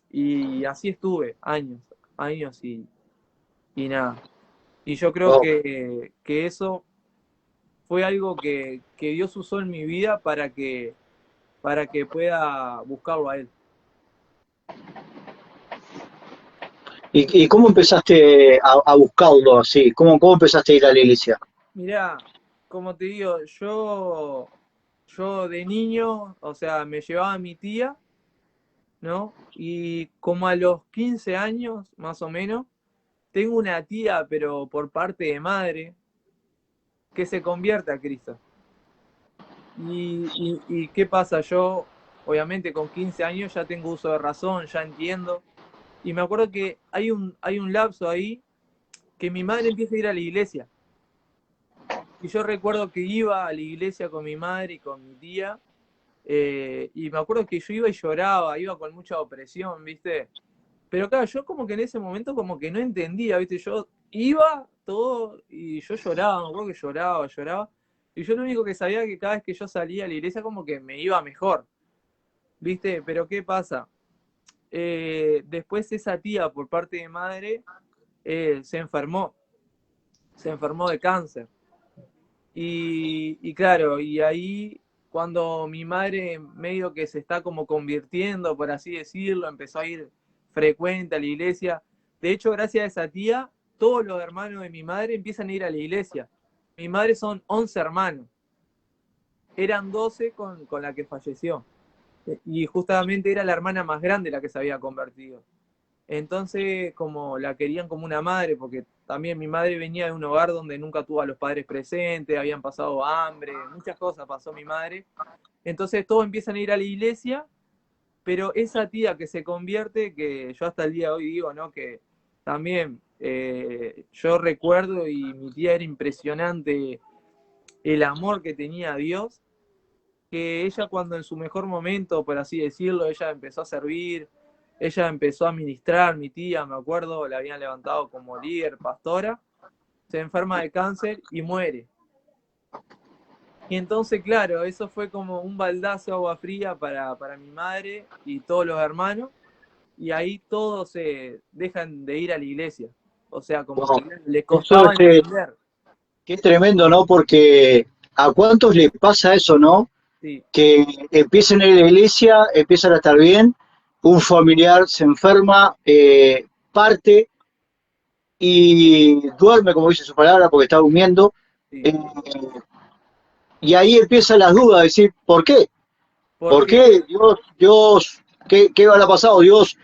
S3: y así estuve años y nada. Y yo creo
S2: Wow.
S3: que eso fue algo que Dios usó en mi vida para que pueda buscarlo a Él.
S2: Y cómo empezaste a buscarlo así? ¿Cómo empezaste a ir a la iglesia?
S3: Mirá, como te digo, yo de niño, o sea, me llevaba a mi tía, ¿no? Y como a los 15 años, más o menos, tengo una tía, pero por parte de madre, que se convierte a Cristo. Y qué pasa? Yo, obviamente, con 15 años ya tengo uso de razón, ya entiendo. Y me acuerdo que hay un lapso ahí que mi madre empieza a ir a la iglesia. Y yo recuerdo que iba a la iglesia con mi madre y con mi tía. Y me acuerdo que yo iba y lloraba, iba con mucha opresión, ¿viste? Pero claro, yo como que en ese momento como que no entendía, ¿viste? Yo iba todo y yo lloraba, me acuerdo que lloraba. Y yo lo único que sabía que cada vez que yo salía a la iglesia como que me iba mejor, ¿viste? Pero ¿qué pasa? Después esa tía por parte de madre se enfermó de cáncer. Y claro, y ahí cuando mi madre medio que se está como convirtiendo, por así decirlo, empezó a ir frecuente a la iglesia. De hecho, gracias a esa tía, todos los hermanos de mi madre empiezan a ir a la iglesia. Mi madre son 11 hermanos, eran 12 con la que falleció. Y justamente era la hermana más grande la que se había convertido. Entonces, como la querían como una madre, porque también mi madre venía de un hogar donde nunca tuvo a los padres presentes, habían pasado hambre, muchas cosas pasó mi madre. Entonces todos empiezan a ir a la iglesia, pero esa tía que se convierte, que yo hasta el día de hoy digo, ¿no? Que también yo recuerdo y mi tía era impresionante el amor que tenía a Dios, que ella cuando en su mejor momento, por así decirlo, ella empezó a servir, ella empezó a ministrar, mi tía, me acuerdo, la habían levantado como líder, pastora, se enferma de cáncer y muere. Y entonces, claro, eso fue como un baldazo de agua fría para mi madre y todos los hermanos, y ahí todos se dejan de ir a la iglesia. O sea, como
S2: Wow.
S3: que le
S2: Eso
S3: costaba entender.
S2: qué tremendo, ¿no? Porque a cuántos les pasa eso, ¿no?
S3: Sí,
S2: Que empiezan a ir a la iglesia, empiezan a estar bien, un familiar se enferma, parte y duerme, como dice su palabra, porque está durmiendo.
S3: sí.
S2: eh, y ahí empiezan las dudas, decir, ¿por qué?
S3: ¿Por
S2: ¿Por
S3: qué?
S2: qué Dios, qué habrá pasado? ¿Dios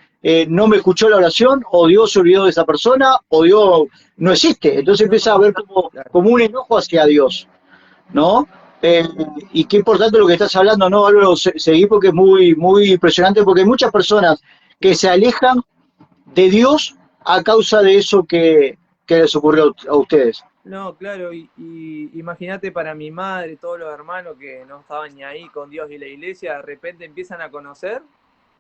S2: no me escuchó la oración? ¿O Dios se olvidó de esa persona? ¿O Dios no existe? Entonces
S3: No,
S2: empieza a haber
S3: claro.
S2: como un enojo hacia Dios, ¿no? Eh, y qué importante lo que estás hablando, ¿no, Álvaro? Seguí porque es muy impresionante, porque hay muchas personas que se alejan de Dios a causa de eso que les ocurrió a ustedes.
S3: No, claro, y imagínate para mi madre, todos los hermanos que no estaban ni ahí con Dios y la iglesia, de repente empiezan a conocer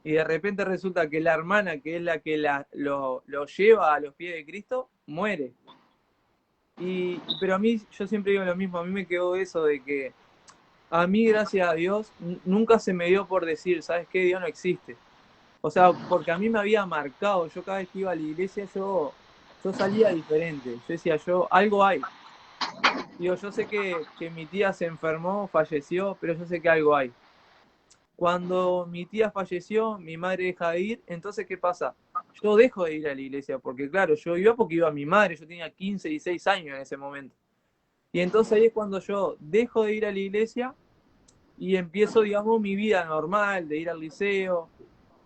S3: y de repente resulta que la hermana, que es la que lo lleva a los pies de Cristo, muere. Pero a mí, yo siempre digo lo mismo, a mí me quedó eso de que a mí, gracias a Dios, nunca se me dio por decir, ¿sabes qué? Dios no existe. O sea, porque a mí me había marcado, yo cada vez que iba a la iglesia, yo salía diferente. Yo decía, algo hay. Digo, yo sé que mi tía se enfermó, falleció, pero yo sé que algo hay. Cuando mi tía falleció, mi madre deja de ir, entonces, ¿qué pasa? Yo dejo de ir a la iglesia, porque claro, yo iba porque iba a mi madre, yo tenía 15 y 6 años en ese momento. Y entonces ahí es cuando yo dejo de ir a la iglesia y empiezo, digamos, mi vida normal, de ir al liceo,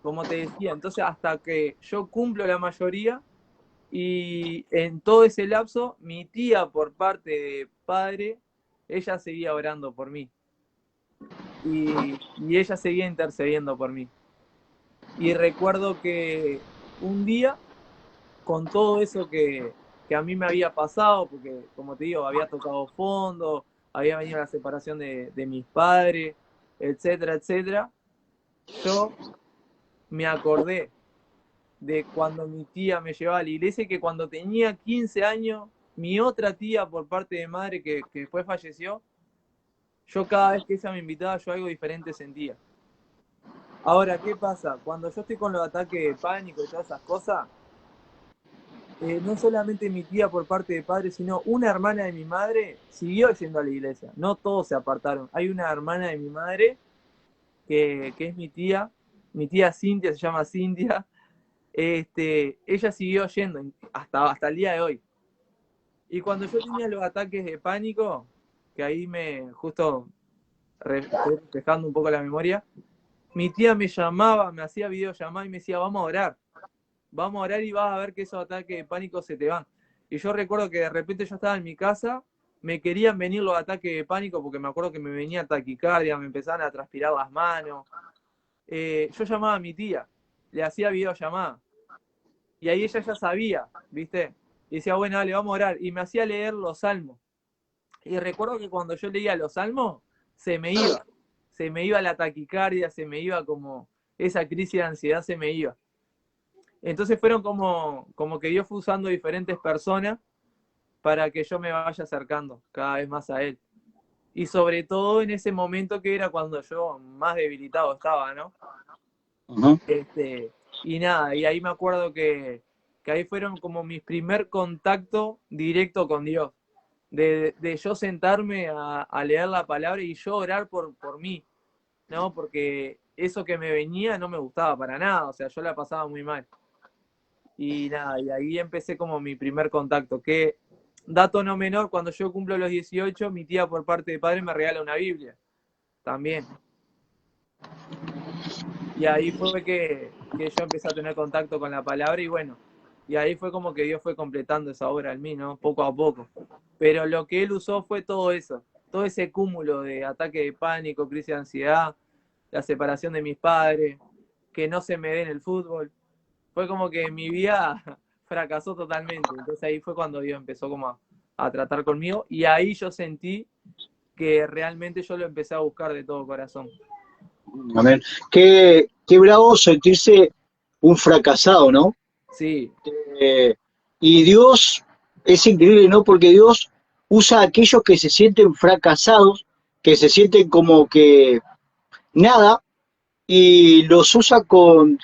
S3: como te decía. Entonces, hasta que yo cumplo la mayoría, y en todo ese lapso, mi tía, por parte de padre, ella seguía orando por mí. Y ella seguía intercediendo por mí. Y recuerdo que un día, con todo eso que a mí me había pasado, porque como te digo, había tocado fondo, había venido la separación de mis padres, etcétera, etcétera. yo me acordé de cuando mi tía me llevaba a la iglesia, y que cuando tenía 15 años, mi otra tía por parte de madre, que después falleció, yo cada vez que ella me invitaba, yo algo diferente sentía. Ahora, ¿qué pasa? Cuando yo estoy con los ataques de pánico y todas esas cosas, no solamente mi tía por parte de padre, sino una hermana de mi madre siguió yendo a la iglesia. No todos se apartaron. Hay una hermana de mi madre que es mi tía Cintia, se llama Cintia. Ella siguió yendo hasta el día de hoy. Y cuando yo tenía los ataques de pánico, que ahí justo estoy reflejando un poco la memoria, mi tía me llamaba, me hacía videollamada y me decía, vamos a orar y vas a ver que esos ataques de pánico se te van. Y yo recuerdo que de repente yo estaba en mi casa, me querían venir los ataques de pánico porque me acuerdo que me venía taquicardia, me empezaban a transpirar las manos. Yo llamaba a mi tía, le hacía videollamada. Y ahí ella ya sabía, ¿viste? Y decía, bueno, dale, vamos a orar. Y me hacía leer los salmos. Y recuerdo que cuando yo leía los salmos, se me iba. Se me iba la taquicardia, se me iba como esa crisis de ansiedad, se me iba. Entonces fueron como que Dios fue usando diferentes personas para que yo me vaya acercando cada vez más a Él. Y sobre todo en ese momento que era cuando yo más debilitado estaba, ¿no?
S2: Ajá.
S3: Y nada, y ahí me acuerdo que ahí fueron como mis primer contacto directo con Dios. De yo sentarme a leer la palabra y yo orar por mí, ¿no? Porque eso que me venía no me gustaba para nada, o sea, yo la pasaba muy mal. Y nada, y ahí empecé como mi primer contacto, que, dato no menor, cuando yo cumplo los 18, mi tía por parte de padre me regala una Biblia, también. Y ahí fue que yo empecé a tener contacto con la palabra y bueno, y ahí fue como que Dios fue completando esa obra en mí, ¿no? Poco a poco. Pero lo que Él usó fue todo eso, todo ese cúmulo de ataque de pánico, crisis de ansiedad, la separación de mis padres, que no se me dé en el fútbol. Fue como que mi vida fracasó totalmente. Entonces ahí fue cuando Dios empezó como a tratar conmigo y ahí yo sentí que realmente yo lo empecé a buscar de todo corazón.
S2: Amén. Qué bravo sentirse un fracasado, ¿no?
S3: Sí,
S2: Eh, y Dios es increíble, ¿no? Porque Dios usa a aquellos que se sienten fracasados, que se sienten como que nada, y los usa con...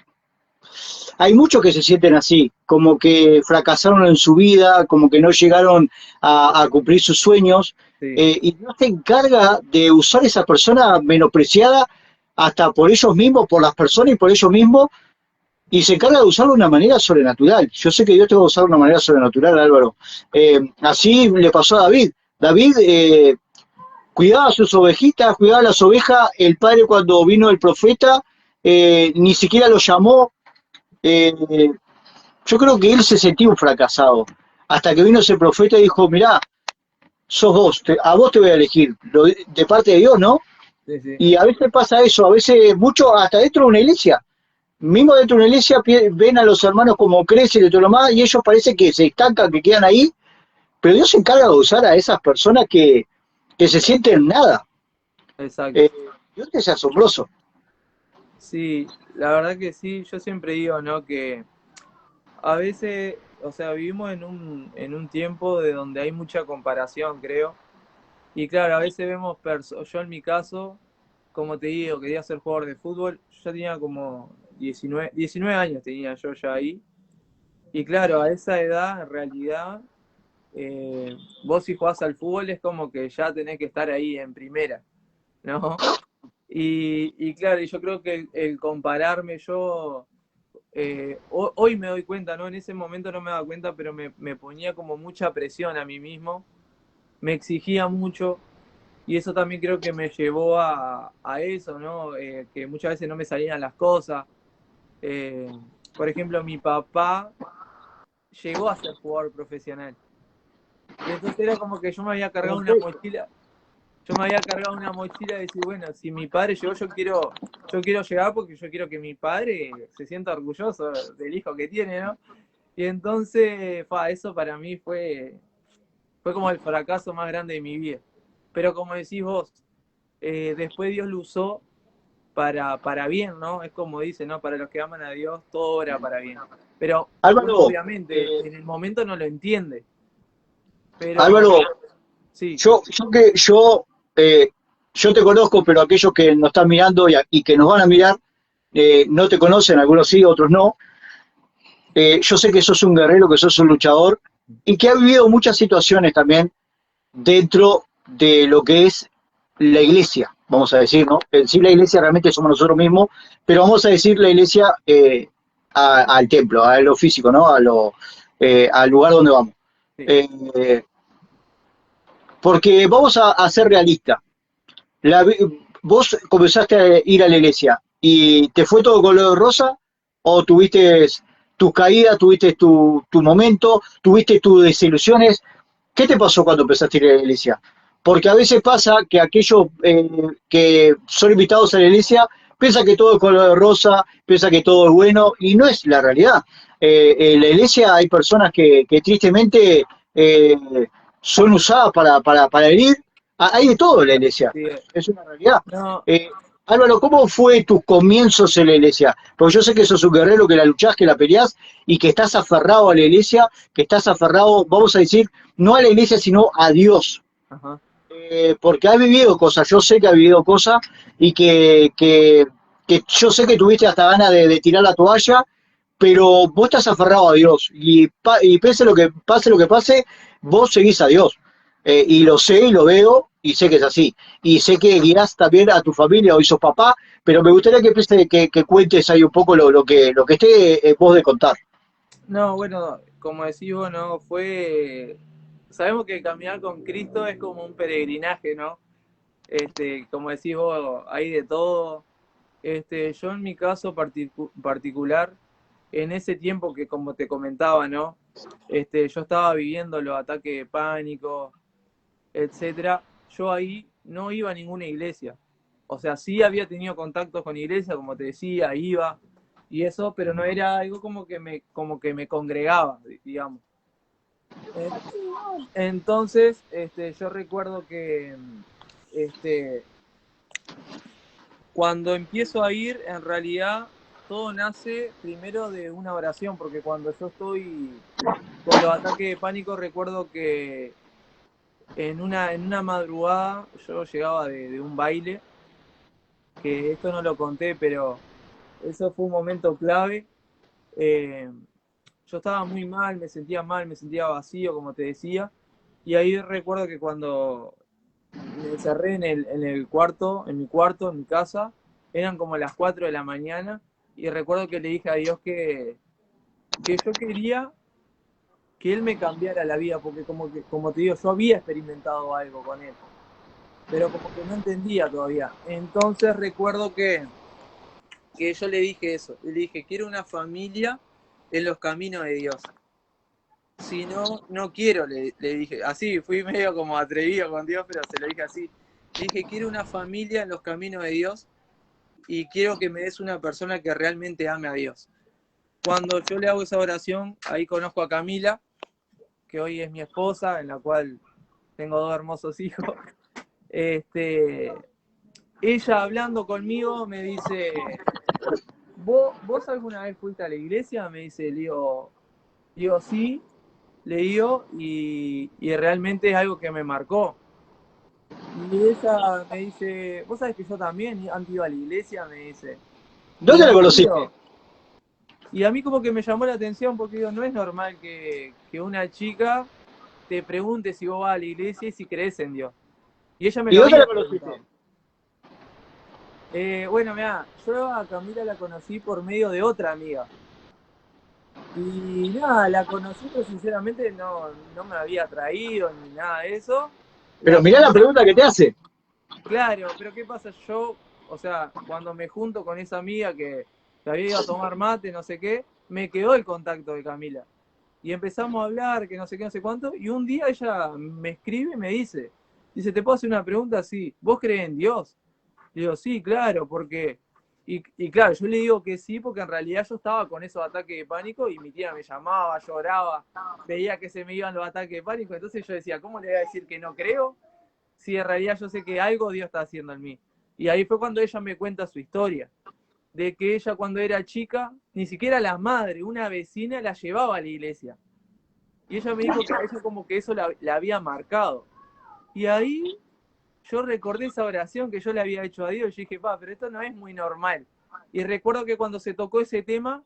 S2: Hay muchos que se sienten así, como que fracasaron en su vida, como que no llegaron a cumplir sus sueños,
S3: sí,
S2: y Dios se encarga de usar a esa persona menospreciada hasta por ellos mismos, por las personas y por ellos mismos, y se encarga de usarlo de una manera sobrenatural. Yo sé que Dios te va a usar de una manera sobrenatural, Álvaro. Así le pasó a David. David cuidaba a sus ovejitas, cuidaba a las ovejas. El padre, cuando vino el profeta, ni siquiera lo llamó. Eh, yo creo que él se sentía un fracasado. Hasta que vino ese profeta y dijo: Mirá, sos vos, a vos te voy a elegir. De parte de Dios, ¿no?
S3: sí, sí,
S2: Y a veces pasa eso, a veces mucho, hasta dentro de una iglesia. Mismo dentro de una iglesia ven a los hermanos como crecen y todo lo más, y ellos parece que se estancan, que quedan ahí, pero Dios se encarga de usar a esas personas que se sienten nada.
S3: exacto.
S2: Eh, Dios es asombroso.
S3: Sí, la verdad que sí, yo siempre digo, ¿no? Que a veces, o sea, vivimos en un tiempo de donde hay mucha comparación, creo. Y claro, a veces vemos, yo en mi caso, como te digo, quería ser jugador de fútbol, yo ya tenía como 19 años tenía yo ya ahí. Y claro, a esa edad, en realidad, vos si jugás al fútbol es como que ya tenés que estar ahí en primera, ¿no? Y claro, y yo creo que el compararme yo, hoy me doy cuenta, ¿no? En ese momento no me daba cuenta, pero me ponía como mucha presión a mí mismo, me exigía mucho. Y eso también creo que me llevó a eso, ¿no? Que muchas veces no me salían las cosas. Eh, por ejemplo, mi papá llegó a ser jugador profesional. Y entonces era como que yo me había cargado una mochila de decir, bueno, si mi padre llegó, yo quiero llegar porque yo quiero que mi padre se sienta orgulloso del hijo que tiene, ¿no? Y entonces, eso para mí fue como el fracaso más grande de mi vida. Pero como decís vos, después Dios lo usó para bien, ¿no? Es como dice, ¿no? Para los que aman a Dios, todo obra para bien. Pero uno
S2: Álvaro,
S3: obviamente en el momento no lo entiende, pero
S2: Álvaro,
S3: sí,
S2: yo, yo te conozco, pero aquellos que nos están mirando y que nos van a mirar, no te conocen, algunos sí, otros no. Yo sé que sos un guerrero, que sos un luchador y que ha vivido muchas situaciones también dentro de lo que es la iglesia, vamos a decir, ¿no? En sí la iglesia realmente somos nosotros mismos, pero vamos a decir la iglesia al templo, a lo físico, ¿no? Al lugar donde vamos.
S3: sí,
S2: Eh, Porque vamos a ser realistas. La, vos comenzaste a ir a la iglesia y te fue todo color de rosa o tuviste tus caídas, tuviste tu momento, tuviste tus desilusiones. ¿Qué te pasó cuando empezaste a ir a la iglesia? Porque a veces pasa que aquellos que son invitados a la iglesia piensan que todo es color de rosa, piensan que todo es bueno y no es la realidad. En la iglesia hay personas que tristemente eh, son usadas para herir. Hay de todo en la iglesia,
S3: sí.
S2: es una realidad.
S3: No,
S2: Eh, Álvaro, ¿cómo fue tus comienzos en la iglesia? Porque yo sé que sos un guerrero, que la luchás, que la peleás y que estás aferrado a la iglesia, que estás aferrado, vamos a decir, no a la iglesia, sino a Dios.
S3: ajá.
S2: Porque has vivido cosas, yo sé que has vivido cosas y que yo sé que tuviste hasta ganas de tirar la toalla, pero vos estás aferrado a Dios y pase lo que pase, vos seguís a Dios. Y lo sé y lo veo y sé que es así. Y sé que guías también a tu familia, hoy sos papá, pero me gustaría que cuentes ahí un poco lo que esté vos de contar.
S3: No, bueno, como decís vos, ¿no? Sabemos que caminar con Cristo es como un peregrinaje, ¿no? Como decís vos, hay de todo. Yo en mi caso particular, en ese tiempo que como te comentaba, ¿no? Yo estaba viviendo los ataques de pánico, etcétera. Yo ahí no iba a ninguna iglesia. O sea, sí había tenido contactos con iglesia, como te decía, iba y eso, pero no era algo como que me congregaba, digamos. Entonces, yo recuerdo que este, cuando empiezo a ir, en realidad todo nace primero de una oración, porque cuando yo estoy con los ataques de pánico, recuerdo que en una madrugada yo llegaba de un baile, que esto no lo conté, pero eso fue un momento clave. Eh, yo estaba muy mal, me sentía vacío, como te decía, y ahí recuerdo que cuando me encerré en el cuarto, en mi cuarto, en mi casa, eran como las 4 de la mañana, y recuerdo que le dije a Dios que yo quería que Él me cambiara la vida, porque como te digo, yo había experimentado algo con Él, pero como que no entendía todavía. Entonces recuerdo que yo le dije eso, y le dije, quiero una familia en los caminos de Dios. Si no, no quiero, le dije. Así, fui medio como atrevido con Dios, pero se lo dije así. Le dije, quiero una familia en los caminos de Dios y quiero que me des una persona que realmente ame a Dios. Cuando yo le hago esa oración, ahí conozco a Camila, que hoy es mi esposa, en la cual tengo dos hermosos hijos. Ella hablando conmigo me dice, ¿Vos alguna vez fuiste a la iglesia? Me dice, le digo sí, le digo, y realmente es algo que me marcó. Y ella me dice, vos sabés que yo también antes iba a la iglesia, me dice. Y
S2: ¿Dónde
S3: a
S2: la
S3: mí,
S2: conociste?
S3: digo, y a mí como que me llamó la atención porque digo, no es normal que una chica te pregunte si vos vas a la iglesia y si crees en Dios. Y ella me
S2: ¿Y
S3: lo
S2: dónde la
S3: había
S2: conociste?
S3: preguntado. Bueno, mira, yo a Camila la conocí por medio de otra amiga. Y nada, la conocí, pero sinceramente no me había traído ni nada de eso.
S2: Pero
S3: La
S2: mirá la
S3: conocí,
S2: pregunta que te hace.
S3: claro, pero ¿qué pasa? Yo, o sea, cuando me junto con esa amiga que había ido a tomar mate, no sé qué, me quedó el contacto de Camila. Y empezamos a hablar, que no sé qué, no sé cuánto, y un día ella me escribe y me dice, ¿te puedo hacer una pregunta? Sí, ¿vos crees en Dios? Le digo, sí, claro, porque... Y claro, yo le digo que sí, porque en realidad yo estaba con esos ataques de pánico y mi tía me llamaba, lloraba, veía que se me iban los ataques de pánico, entonces yo decía, ¿cómo le voy a decir que no creo? Si en realidad yo sé que algo Dios está haciendo en mí. Y ahí fue cuando ella me cuenta su historia, de que ella cuando era chica, ni siquiera la madre, una vecina la llevaba a la iglesia. Y ella me dijo que a ella como que eso la había marcado. Y ahí yo recordé esa oración que yo le había hecho a Dios y dije, pero esto no es muy normal. Y recuerdo que cuando se tocó ese tema,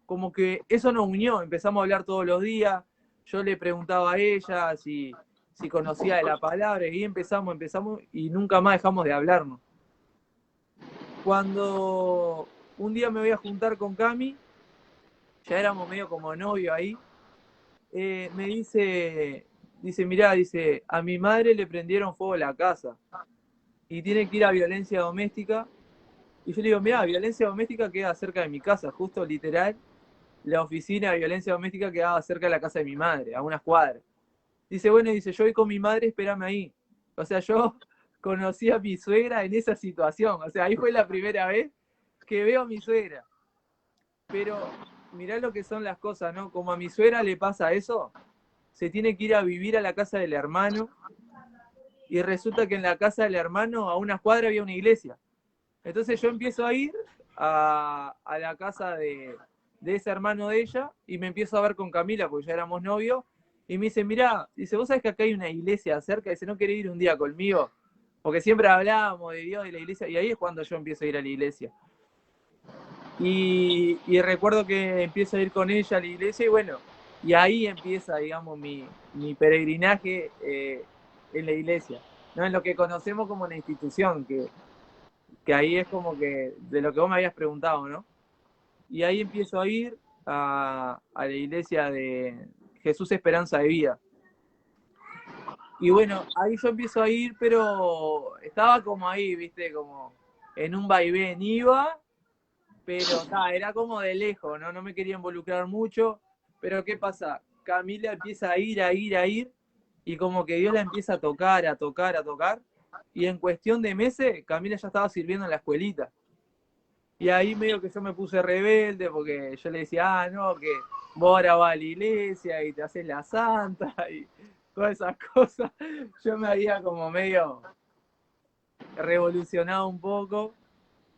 S3: como que eso nos unió, empezamos a hablar todos los días, yo le preguntaba a ella si conocía de la palabra, y empezamos y nunca más dejamos de hablarnos. Cuando un día me voy a juntar con Cami, ya éramos medio como novio ahí, me dice, mirá, dice, a mi madre le prendieron fuego a la casa y tiene que ir a violencia doméstica. Y yo le digo, mirá, violencia doméstica queda cerca de mi casa, justo literal, la oficina de violencia doméstica quedaba cerca de la casa de mi madre, a unas cuadras. Dice, bueno, dice, yo voy con mi madre, espérame ahí. O sea, yo conocí a mi suegra en esa situación. O sea, ahí fue la primera vez que veo a mi suegra. Pero mirá lo que son las cosas, ¿no? Como a mi suegra le pasa eso, se tiene que ir a vivir a la casa del hermano y resulta que en la casa del hermano a unas cuadras había una iglesia. Entonces yo empiezo a ir a la casa de ese hermano de ella y me empiezo a ver con Camila porque ya éramos novios y me dice, mirá, dice, vos sabés que acá hay una iglesia cerca, dice, ¿no querés ir un día conmigo? Porque siempre hablábamos de Dios, de la iglesia, y ahí es cuando yo empiezo a ir a la iglesia. Y recuerdo que empiezo a ir con ella a la iglesia y bueno, y ahí empieza, digamos, mi peregrinaje en la iglesia, ¿no? En lo que conocemos como la institución, que ahí es como que de lo que vos me habías preguntado, ¿no? Y ahí empiezo a ir a la iglesia de Jesús Esperanza de Vida. Y bueno, ahí yo empiezo a ir, pero estaba como ahí, viste, como en un vaivén iba, pero era como de lejos, ¿no? No me quería involucrar mucho, pero ¿qué pasa? Camila empieza a ir, y como que Dios la empieza a tocar, y en cuestión de meses, Camila ya estaba sirviendo en la escuelita. Y ahí medio que yo me puse rebelde, porque yo le decía, no, que vos ahora vas a la iglesia y te haces la santa, y todas esas cosas. Yo me había como medio revolucionado un poco,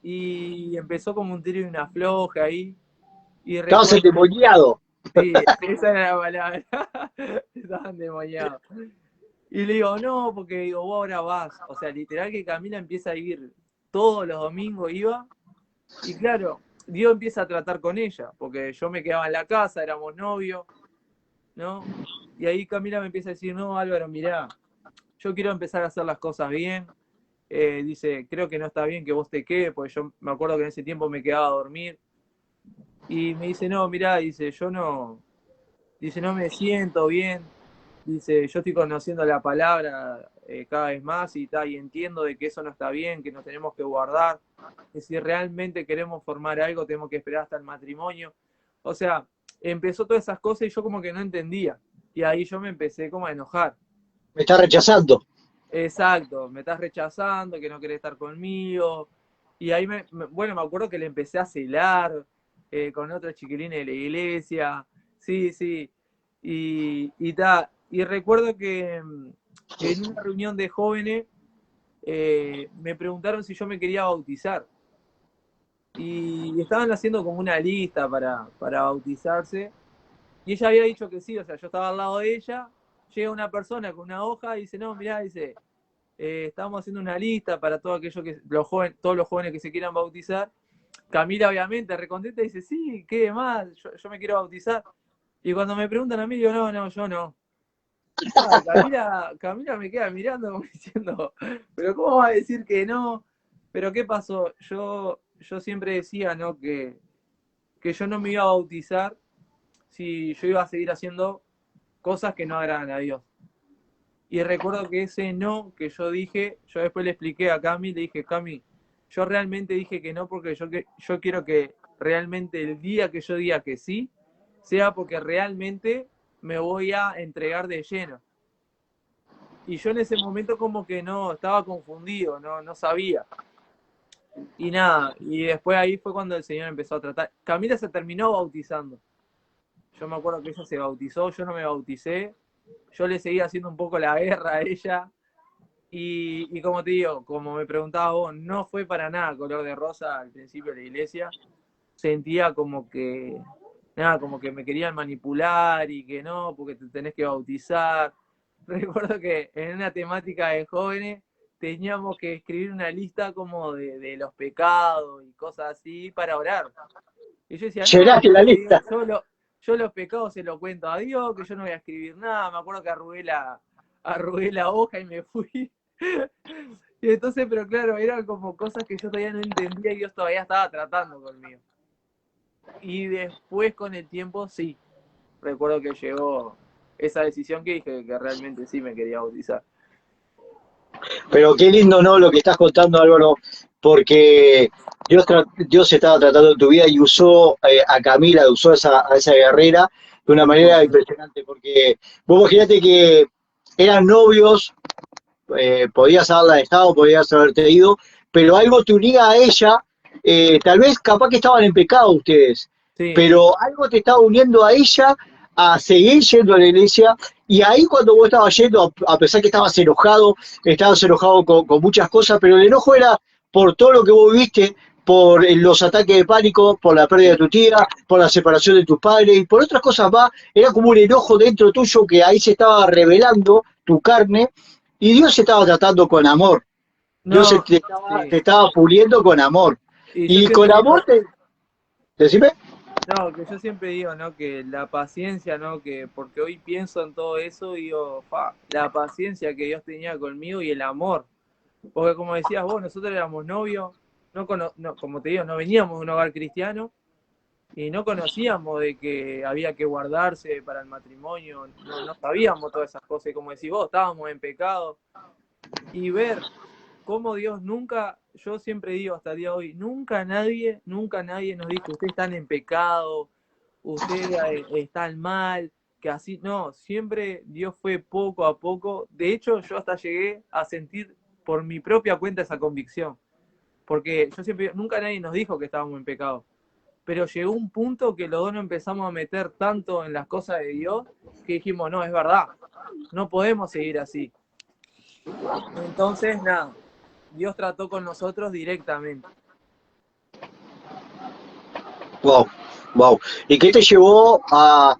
S3: y empezó como un tiro y una floja ahí. Y
S2: Estabas
S3: recuerdo,
S2: endemoniado.
S3: sí, esa era la palabra, estaban endemoniados. Y le digo, no, porque digo, vos ahora vas. O sea, literal que Camila empieza a ir todos los domingos, iba. Y claro, Dios empieza a tratar con ella, porque yo me quedaba en la casa, éramos novios, ¿no? Y ahí Camila me empieza a decir, no, Álvaro, mirá, yo quiero empezar a hacer las cosas bien. Dice, creo que no está bien que vos te quedes, porque yo me acuerdo que en ese tiempo me quedaba a dormir. Y me dice, no, mirá, dice, dice, no me siento bien. Dice, yo estoy conociendo la palabra cada vez más y entiendo de que eso no está bien, que nos tenemos que guardar, que si realmente queremos formar algo tenemos que esperar hasta el matrimonio. O sea, empezó todas esas cosas y yo como que no entendía. Y ahí yo me empecé como a enojar.
S2: Me está rechazando.
S3: Exacto, me estás rechazando, que no querés estar conmigo. Y ahí, bueno, me acuerdo que le empecé a celar con otros chiquilines de la iglesia. Sí, sí. Y recuerdo que en una reunión de jóvenes me preguntaron si yo me quería bautizar. Y estaban haciendo como una lista para bautizarse. Y ella había dicho que sí, o sea, yo estaba al lado de ella. Llega una persona con una hoja y dice, no, mirá, dice, estábamos haciendo una lista para todos aquellos todos los jóvenes que se quieran bautizar. Camila, obviamente, recontenta, dice, sí, ¿qué más? Yo me quiero bautizar. Y cuando me preguntan a mí, digo, no, yo no. Camila me queda mirando como diciendo, pero ¿cómo va a decir que no? Pero ¿qué pasó? Yo siempre decía, ¿no? Que yo no me iba a bautizar si yo iba a seguir haciendo cosas que no agradan a Dios. Y recuerdo que ese no que yo dije, yo después le expliqué a Cami, le dije, Cami, yo realmente dije que no porque yo quiero que realmente el día que yo diga que sí, sea porque realmente me voy a entregar de lleno. Y yo en ese momento como que no, estaba confundido, no sabía. Y nada, y después ahí fue cuando el Señor empezó a tratar. Camila se terminó bautizando. Yo me acuerdo que ella se bautizó, yo no me bauticé. Yo le seguía haciendo un poco la guerra a ella. Y como te digo, como me preguntabas vos, no fue para nada color de rosa al principio de la iglesia. Sentía como que, nada, como que me querían manipular y que no, porque te tenés que bautizar. Recuerdo que en una temática de jóvenes teníamos que escribir una lista como de los pecados y cosas así para orar. Y yo decía, no,
S2: Llenaste la
S3: porque digo,
S2: lista.
S3: yo los pecados se los cuento a Dios, que yo no voy a escribir nada. Me acuerdo que arrugué la hoja y me fui. Y entonces, pero claro, eran como cosas que yo todavía no entendía y Dios todavía estaba tratando conmigo. Y después con el tiempo, sí, recuerdo que llegó esa decisión que dije que realmente sí me quería bautizar.
S2: Pero qué lindo, ¿no? Lo que estás contando, Álvaro, porque Dios estaba tratando en tu vida y usó a Camila, usó a esa guerrera de una manera impresionante, porque vos imaginate que eran novios, podías haberla dejado, podías haberte ido, pero algo te unía a ella, tal vez capaz que estaban en pecado ustedes,
S3: Sí,
S2: pero algo te estaba uniendo a ella a seguir yendo a la iglesia, y ahí cuando vos estabas yendo, a pesar que estabas enojado con muchas cosas, pero el enojo era por todo lo que vos viviste, por los ataques de pánico, por la pérdida de tu tía, por la separación de tus padres y por otras cosas más, era como un enojo dentro tuyo que ahí se estaba revelando tu carne y Dios se estaba tratando con amor. Dios
S3: no,
S2: te
S3: sí.
S2: estaba puliendo con amor.
S3: Y yo
S2: Y con
S3: siempre
S2: amor
S3: digo,
S2: te... Decime.
S3: no, que yo siempre digo, ¿no? Que la paciencia, ¿no? Que porque hoy pienso en todo eso, digo, la paciencia que Dios tenía conmigo y el amor. Porque como decías vos, nosotros éramos novios, no, como te digo, no veníamos de un hogar cristiano y no conocíamos de que había que guardarse para el matrimonio, no sabíamos todas esas cosas. Y como decís vos, estábamos en pecado. Y ver cómo Dios nunca, yo siempre digo hasta el día de hoy, nunca nadie nos dijo, ustedes están en pecado, ustedes están mal, que así, no, siempre Dios fue poco a poco. De hecho, yo hasta llegué a sentir por mi propia cuenta esa convicción, porque yo siempre, nunca nadie nos dijo que estábamos en pecado, pero llegó un punto que los dos nos empezamos a meter tanto en las cosas de Dios que dijimos, no, es verdad, no podemos seguir así. Entonces, nada, Dios trató con nosotros directamente.
S2: Wow, wow. ¿Y qué te llevó a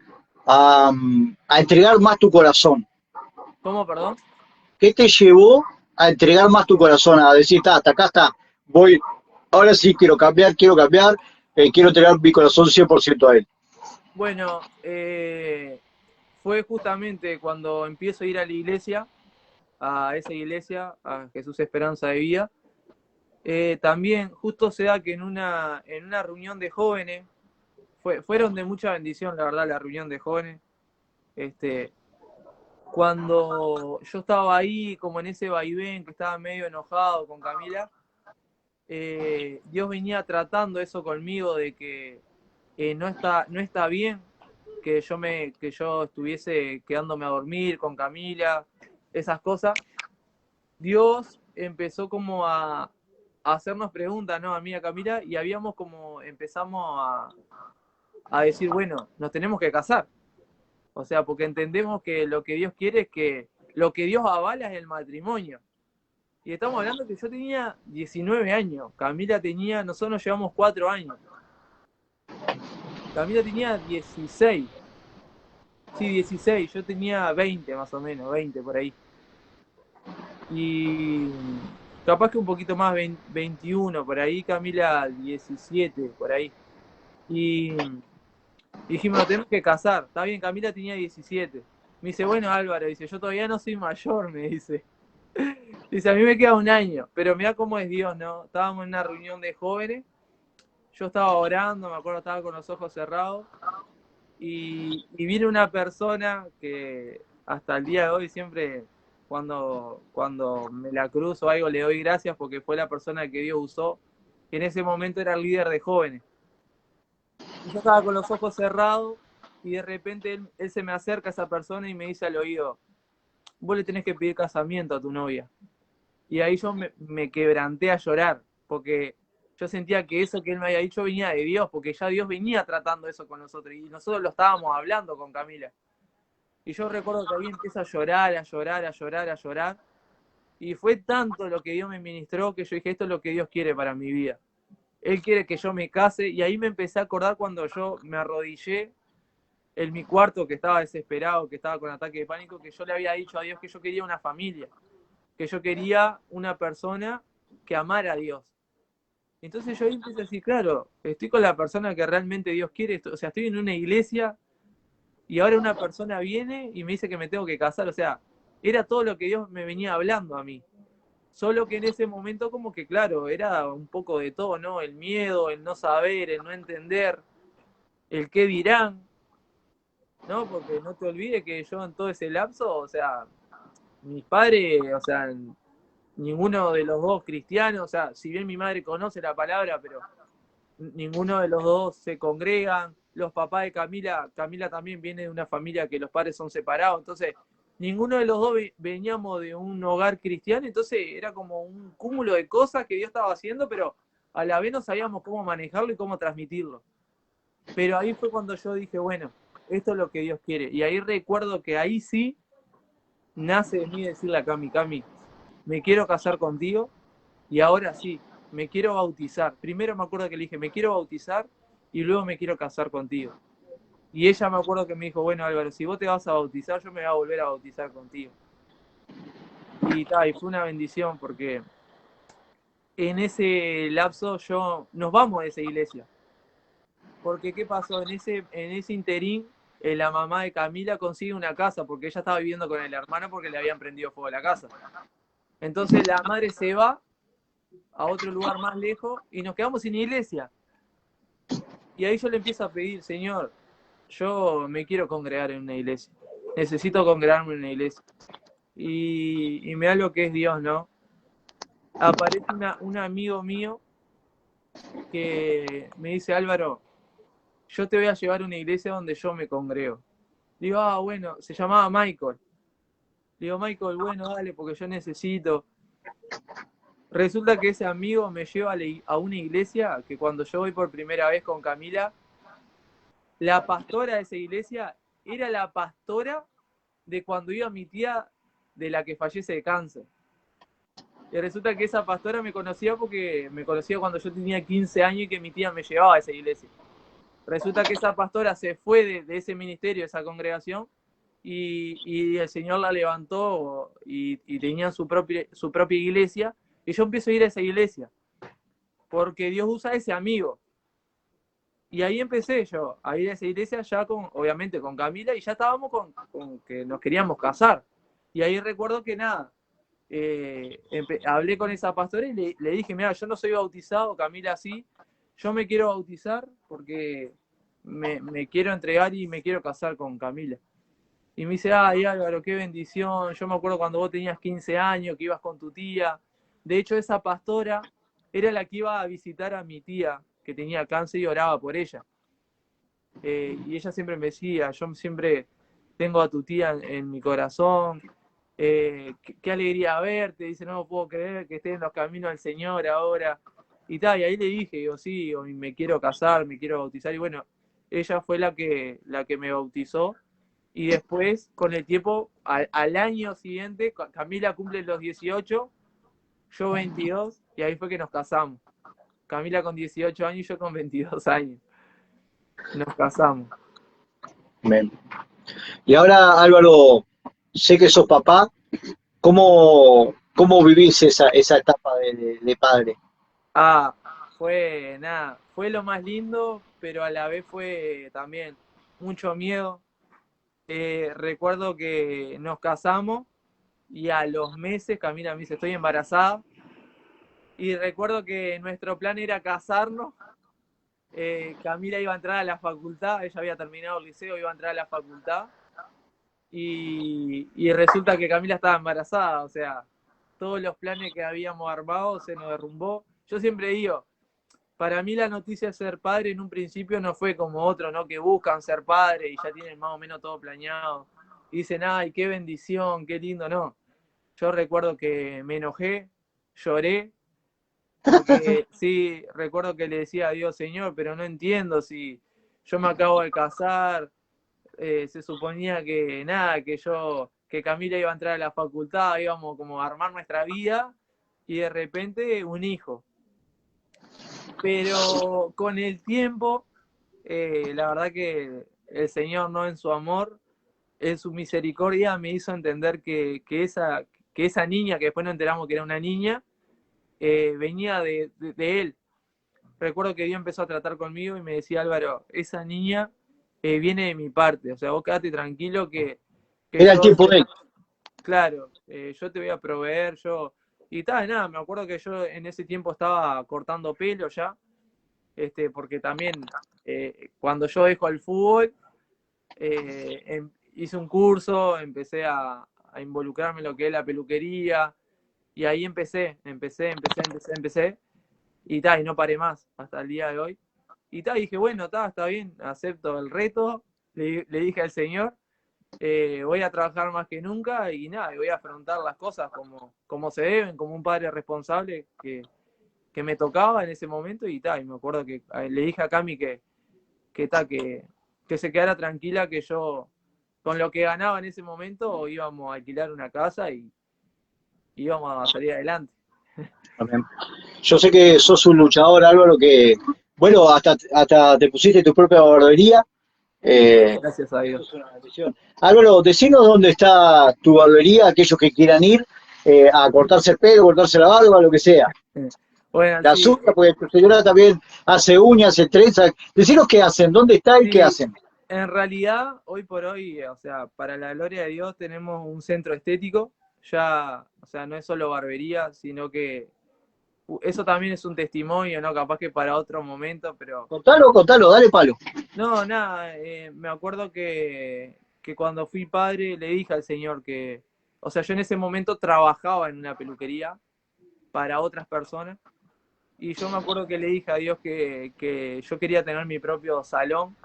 S2: entregar más tu corazón?
S3: ¿Cómo, perdón?
S2: ¿Qué te llevó a entregar más tu corazón? A decir, está, hasta acá está, voy, ahora sí quiero cambiar, quiero entregar mi corazón 100% a él.
S3: Bueno, fue justamente cuando empiezo a ir a la iglesia, a esa iglesia, a Jesús Esperanza de Vida. También justo se da que en una reunión de jóvenes, fueron de mucha bendición, la verdad, la reunión de jóvenes. Este, cuando yo estaba ahí, como en ese vaivén, que estaba medio enojado con Camila, Dios venía tratando eso conmigo de que no está bien que yo estuviese quedándome a dormir con Camila, esas cosas. Dios empezó como a hacernos preguntas, ¿no? A mí y a Camila, y habíamos como, empezamos a decir, bueno, nos tenemos que casar. O sea, porque entendemos que lo que Dios quiere es que lo que Dios avala es el matrimonio. Y estamos hablando que yo tenía 19 años, Camila tenía, nosotros nos llevamos 4 años. Camila tenía 16. Sí, 16, yo tenía 20 más o menos, 20 por ahí. Y capaz que un poquito más, 21 por ahí, Camila 17 por ahí. Y dijimos, nos tenemos que casar. Está bien, Camila tenía 17. Me dice, bueno, Álvaro, dice, yo todavía no soy mayor, me dice. Dice, a mí me queda un año, pero mira cómo es Dios, ¿no? Estábamos en una reunión de jóvenes, yo estaba orando, me acuerdo, estaba con los ojos cerrados, y viene una persona que hasta el día de hoy siempre cuando me la cruzo o algo le doy gracias porque fue la persona que Dios usó, que en ese momento era el líder de jóvenes. Y yo estaba con los ojos cerrados y de repente él se me acerca a esa persona y me dice al oído, vos le tenés que pedir casamiento a tu novia. Y ahí yo me quebranté a llorar, porque yo sentía que eso que él me había dicho venía de Dios, porque ya Dios venía tratando eso con nosotros, y nosotros lo estábamos hablando con Camila. Y yo recuerdo que ahí empieza a llorar, a llorar, a llorar, a llorar, Y fue tanto lo que Dios me ministró que yo dije, esto es lo que Dios quiere para mi vida. Él quiere que yo me case, y ahí me empecé a acordar cuando yo me arrodillé en mi cuarto, que estaba desesperado, que estaba con ataque de pánico, que yo le había dicho a Dios que yo quería una familia, que yo quería una persona que amara a Dios. Entonces yo ahí empecé a decir, claro, estoy con la persona que realmente Dios quiere, o sea, estoy en una iglesia y ahora una persona viene y me dice que me tengo que casar, o sea, era todo lo que Dios me venía hablando a mí. Solo que en ese momento como que, claro, era un poco de todo, ¿no? El miedo, el no saber, el no entender, el qué dirán, ¿no? Porque no te olvides que yo en todo ese lapso, o sea, mis padres, o sea, ninguno de los dos cristianos, o sea, si bien mi madre conoce la palabra, pero ninguno de los dos se congregan. Los papás de Camila también viene de una familia que los padres son separados, entonces ninguno de los dos veníamos de un hogar cristiano, entonces era como un cúmulo de cosas que Dios estaba haciendo, pero a la vez no sabíamos cómo manejarlo y cómo transmitirlo. Pero ahí fue cuando yo dije, bueno, esto es lo que Dios quiere. Y ahí recuerdo que ahí sí nace de mí decirle a Cami, me quiero casar contigo y ahora sí, me quiero bautizar. Primero me acuerdo que le dije, me quiero bautizar y luego me quiero casar contigo. Y ella me acuerdo que me dijo, bueno Álvaro, si vos te vas a bautizar, yo me voy a volver a bautizar contigo. Y fue una bendición porque en ese lapso nos vamos de esa iglesia. Porque ¿qué pasó? En ese interín, la mamá de Camila consigue una casa porque ella estaba viviendo con el hermano porque le habían prendido fuego a la casa. Entonces la madre se va a otro lugar más lejos y nos quedamos sin iglesia. Y ahí yo le empiezo a pedir, Señor, yo me quiero congregar en una iglesia. Necesito congregarme en una iglesia. Y me da lo que es Dios, ¿no? Aparece un amigo mío que me dice, Álvaro, yo te voy a llevar a una iglesia donde yo me congrego. Digo, bueno, se llamaba Michael. Digo, Michael, bueno, dale, porque yo necesito. Resulta que ese amigo me lleva a una iglesia que cuando yo voy por primera vez con Camila, la pastora de esa iglesia era la pastora de cuando iba mi tía de la que fallece de cáncer. Y resulta que esa pastora me conocía porque me conocía cuando yo tenía 15 años y que mi tía me llevaba a esa iglesia. Resulta que esa pastora se fue de ese ministerio, de esa congregación, y el Señor la levantó y tenían su propia iglesia, y yo empiezo a ir a esa iglesia, porque Dios usa a ese amigo. Y ahí empecé yo a ir a esa iglesia ya obviamente con Camila, y ya estábamos con que nos queríamos casar. Y ahí recuerdo que nada, hablé con esa pastora y le dije, mira, yo no soy bautizado, Camila sí, yo me quiero bautizar porque me quiero entregar y me quiero casar con Camila. Y me dice, ay Álvaro, qué bendición, yo me acuerdo cuando vos tenías 15 años, que ibas con tu tía. De hecho, esa pastora era la que iba a visitar a mi tía, que tenía cáncer, y oraba por ella. Y ella siempre me decía, yo siempre tengo a tu tía en mi corazón, qué alegría verte, dice, no puedo creer que estés en los caminos del Señor ahora. Y ahí le dije, digo, sí, me quiero casar, me quiero bautizar, y bueno, ella fue la que me bautizó. Y después, con el tiempo, al año siguiente, Camila cumple los 18, yo 22, y ahí fue que nos casamos. Camila con 18 años y yo con 22 años. Nos casamos.
S2: Bien. Y ahora, Álvaro, sé que sos papá. ¿Cómo vivís esa etapa de padre?
S3: Fue lo más lindo, pero a la vez fue también mucho miedo. Recuerdo que nos casamos y a los meses Camila me dice, estoy embarazada. Y recuerdo que nuestro plan era casarnos. Camila iba a entrar a la facultad, ella había terminado el liceo, iba a entrar a la facultad. Y resulta que Camila estaba embarazada, o sea, todos los planes que habíamos armado se nos derrumbó. Yo siempre digo, para mí la noticia de ser padre en un principio no fue como otros, ¿no? Que buscan ser padre y ya tienen más o menos todo planeado. Y dicen, ay, qué bendición, qué lindo, no. Yo recuerdo que me enojé, lloré, porque sí, recuerdo que le decía a Dios, Señor, pero no entiendo si yo me acabo de casar, se suponía que nada, que yo que Camila iba a entrar a la facultad, íbamos como a armar nuestra vida y de repente un hijo. Pero con el tiempo, la verdad que el Señor, ¿no? En su amor, en su misericordia, me hizo entender que esa niña, que después nos enteramos que era una niña, venía de Él. Recuerdo que Dios empezó a tratar conmigo y me decía, Álvaro, esa niña viene de mi parte, o sea, vos quedate tranquilo que
S2: Era el
S3: yo,
S2: tiempo de él.
S3: claro, yo te voy a proveer, y tal, nada, me acuerdo que yo en ese tiempo estaba cortando pelo ya, porque también cuando yo dejo el fútbol, hice un curso, empecé a involucrarme en lo que es la peluquería, y ahí empecé, y tal, y no paré más hasta el día de hoy. Y tal, dije, bueno, está bien, acepto el reto, le dije al Señor, voy a trabajar más que nunca y nada, y voy a afrontar las cosas como se deben, como un padre responsable que me tocaba en ese momento y tal, y me acuerdo que le dije a Cami que se quedara tranquila que yo, con lo que ganaba en ese momento, íbamos a alquilar una casa y íbamos a salir adelante.
S2: Amén. Yo sé que sos un luchador, Álvaro, que, bueno, hasta te pusiste tu propia barbería.
S3: Gracias a
S2: Eso
S3: Dios.
S2: es una bendición. Álvaro, decinos dónde está tu barbería, aquellos que quieran ir a cortarse el pelo, cortarse la barba, lo que sea.
S3: Bueno,
S2: Las
S3: sí,
S2: uñas, porque tu señora también hace uñas, hace trenzas. Decinos qué hacen, dónde está y qué
S3: sí,
S2: hacen.
S3: en realidad, hoy por hoy, o sea, para la gloria de Dios tenemos un centro estético, ya, o sea, no es solo barbería, sino que eso también es un testimonio, ¿no? Capaz que para otro momento, pero
S2: Contalo, dale palo.
S3: no, nada, me acuerdo que cuando fui padre le dije al Señor o sea, yo en ese momento trabajaba en una peluquería para otras personas y yo me acuerdo que le dije a Dios que yo quería tener mi propio salón,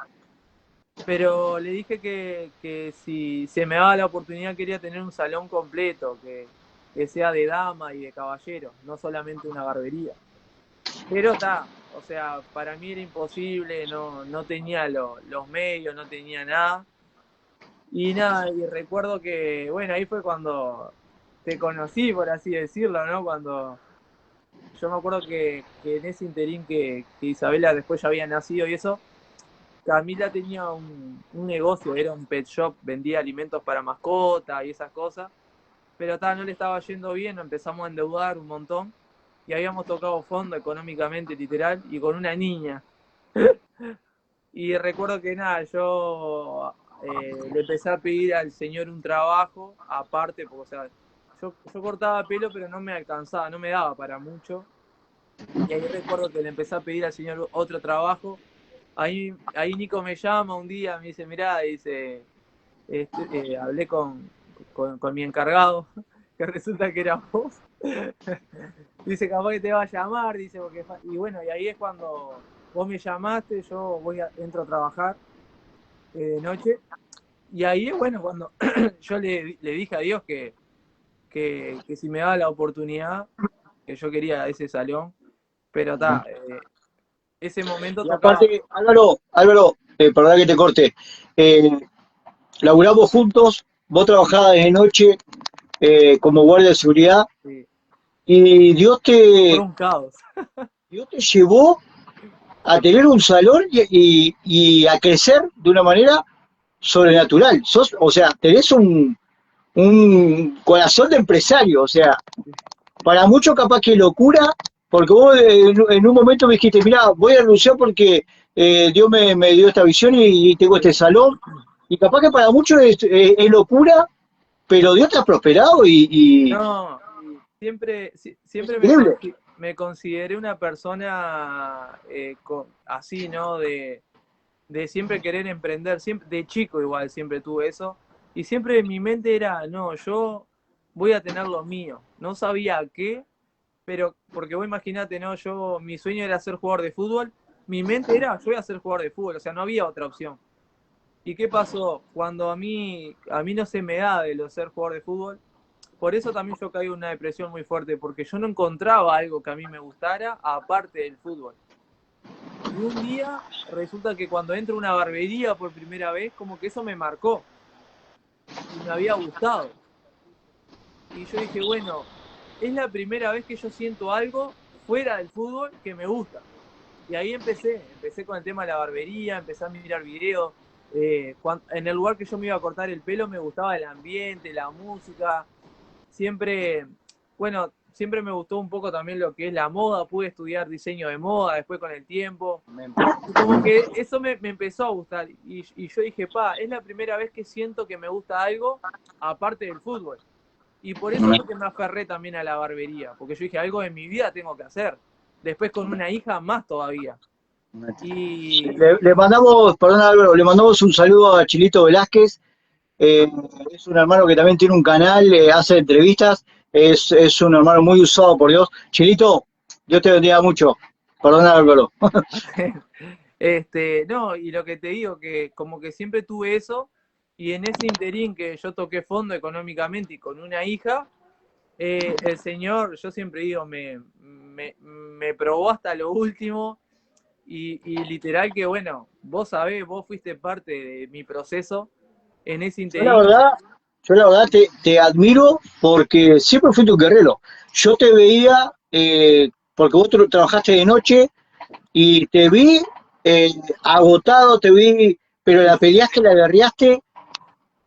S3: pero le dije que si se me daba la oportunidad quería tener un salón completo, que sea de dama y de caballero, no solamente una barbería. Pero está, o sea, para mí era imposible, no tenía los medios, no tenía nada. Y nada, y recuerdo que, bueno, ahí fue cuando te conocí, por así decirlo, ¿no? Cuando yo me acuerdo que en ese interín que Isabela después ya había nacido y eso, Camila tenía un negocio, era un pet shop, vendía alimentos para mascota y esas cosas, pero tal, no le estaba yendo bien, nos empezamos a endeudar un montón y habíamos tocado fondo económicamente, literal, y con una niña. Y recuerdo que nada, yo le empecé a pedir al señor un trabajo aparte, porque o sea, yo cortaba pelo, pero no me alcanzaba, no me daba para mucho. Y ahí recuerdo que le empecé a pedir al señor otro trabajo. Ahí Nico me llama un día, me dice, mirá, dice, hablé con mi encargado, que resulta que era vos. Dice, capaz que te va a llamar, dice, y bueno, y ahí es cuando vos me llamaste, yo entro a trabajar de noche, y ahí es bueno cuando yo le dije a Dios que si me daba la oportunidad, que yo quería ese salón, pero está, ese momento
S2: Y
S3: tocaba,
S2: aparte, Álvaro, perdón que te corte. Eh, Laburamos juntos, vos trabajabas de noche como guardia de seguridad
S3: sí,
S2: y
S3: fue un caos.
S2: Dios te llevó a tener un salón y a crecer de una manera sobrenatural. O sea, tenés un corazón de empresario. O sea, para muchos capaz que locura, porque vos en un momento me dijiste, mira, voy a renunciar porque Dios me dio esta visión y tengo este salón. Y capaz que para muchos es locura, pero Dios te ha prosperado
S3: No,
S2: es
S3: siempre
S2: increíble.
S3: me consideré una persona así, ¿no? De siempre querer emprender, siempre, de chico igual siempre tuve eso, y siempre en mi mente era, no, yo voy a tener lo mío, no sabía qué, pero porque vos imaginate, ¿no? Mi sueño era ser jugador de fútbol, mi mente era, yo voy a ser jugador de fútbol, o sea, no había otra opción. ¿Y qué pasó? Cuando a mí no se me da de lo ser jugador de fútbol, por eso también yo caí en una depresión muy fuerte, porque yo no encontraba algo que a mí me gustara aparte del fútbol. Y un día resulta que cuando entro a una barbería por primera vez, como que eso me marcó. y me había gustado. Y yo dije, bueno, es la primera vez que yo siento algo fuera del fútbol que me gusta. Y ahí empecé con el tema de la barbería, empecé a mirar videos. En el lugar que yo me iba a cortar el pelo me gustaba el ambiente, la música. Siempre, bueno, siempre me gustó un poco también lo que es la moda. Pude estudiar diseño de moda después con el tiempo. Y como que eso me empezó a gustar. Y yo dije, es la primera vez que siento que me gusta algo aparte del fútbol. Y por eso fue que me aferré también a la barbería, porque yo dije, algo en mi vida tengo que hacer. Después con una hija más todavía. Y
S2: Le mandamos, perdón Álvaro, le mandamos un saludo a Chilito Velázquez. Es un hermano que también tiene un canal, hace entrevistas. Es un hermano muy usado por Dios. Chilito, Dios te bendiga mucho. Perdón Álvaro.
S3: no, y lo que te digo, que como que siempre tuve eso, y en ese interín que yo toqué fondo económicamente y con una hija, el Señor, yo siempre digo, me probó hasta lo último, y literal que, bueno, vos sabés, vos fuiste parte de mi proceso en ese
S2: Yo la
S3: interín.
S2: verdad, te admiro porque siempre fuiste un guerrero. Yo te veía, porque vos trabajaste de noche y te vi agotado, te vi, pero la peleaste, la guerreaste,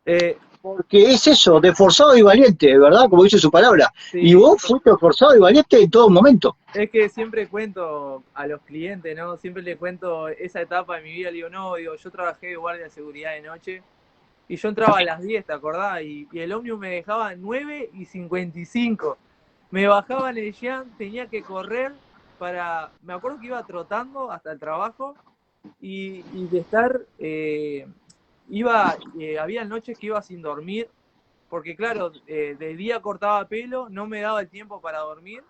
S3: Eh,
S2: porque es eso, de forzado y valiente, ¿verdad? Como dice su palabra. Y
S3: sí,
S2: vos fuiste forzado y valiente en todo momento.
S3: es que siempre cuento a los clientes, ¿no? Siempre les cuento esa etapa de mi vida, digo, no, digo, yo trabajé de guardia de seguridad de noche. Y yo entraba a las 10, ¿te acordás? Y el ómnibus me dejaba 9:55. Me bajaba en el Jean, tenía que correr me acuerdo que iba trotando hasta el trabajo y de estar... había noches que iba sin dormir, porque claro, de día cortaba pelo, no me daba el tiempo para dormir,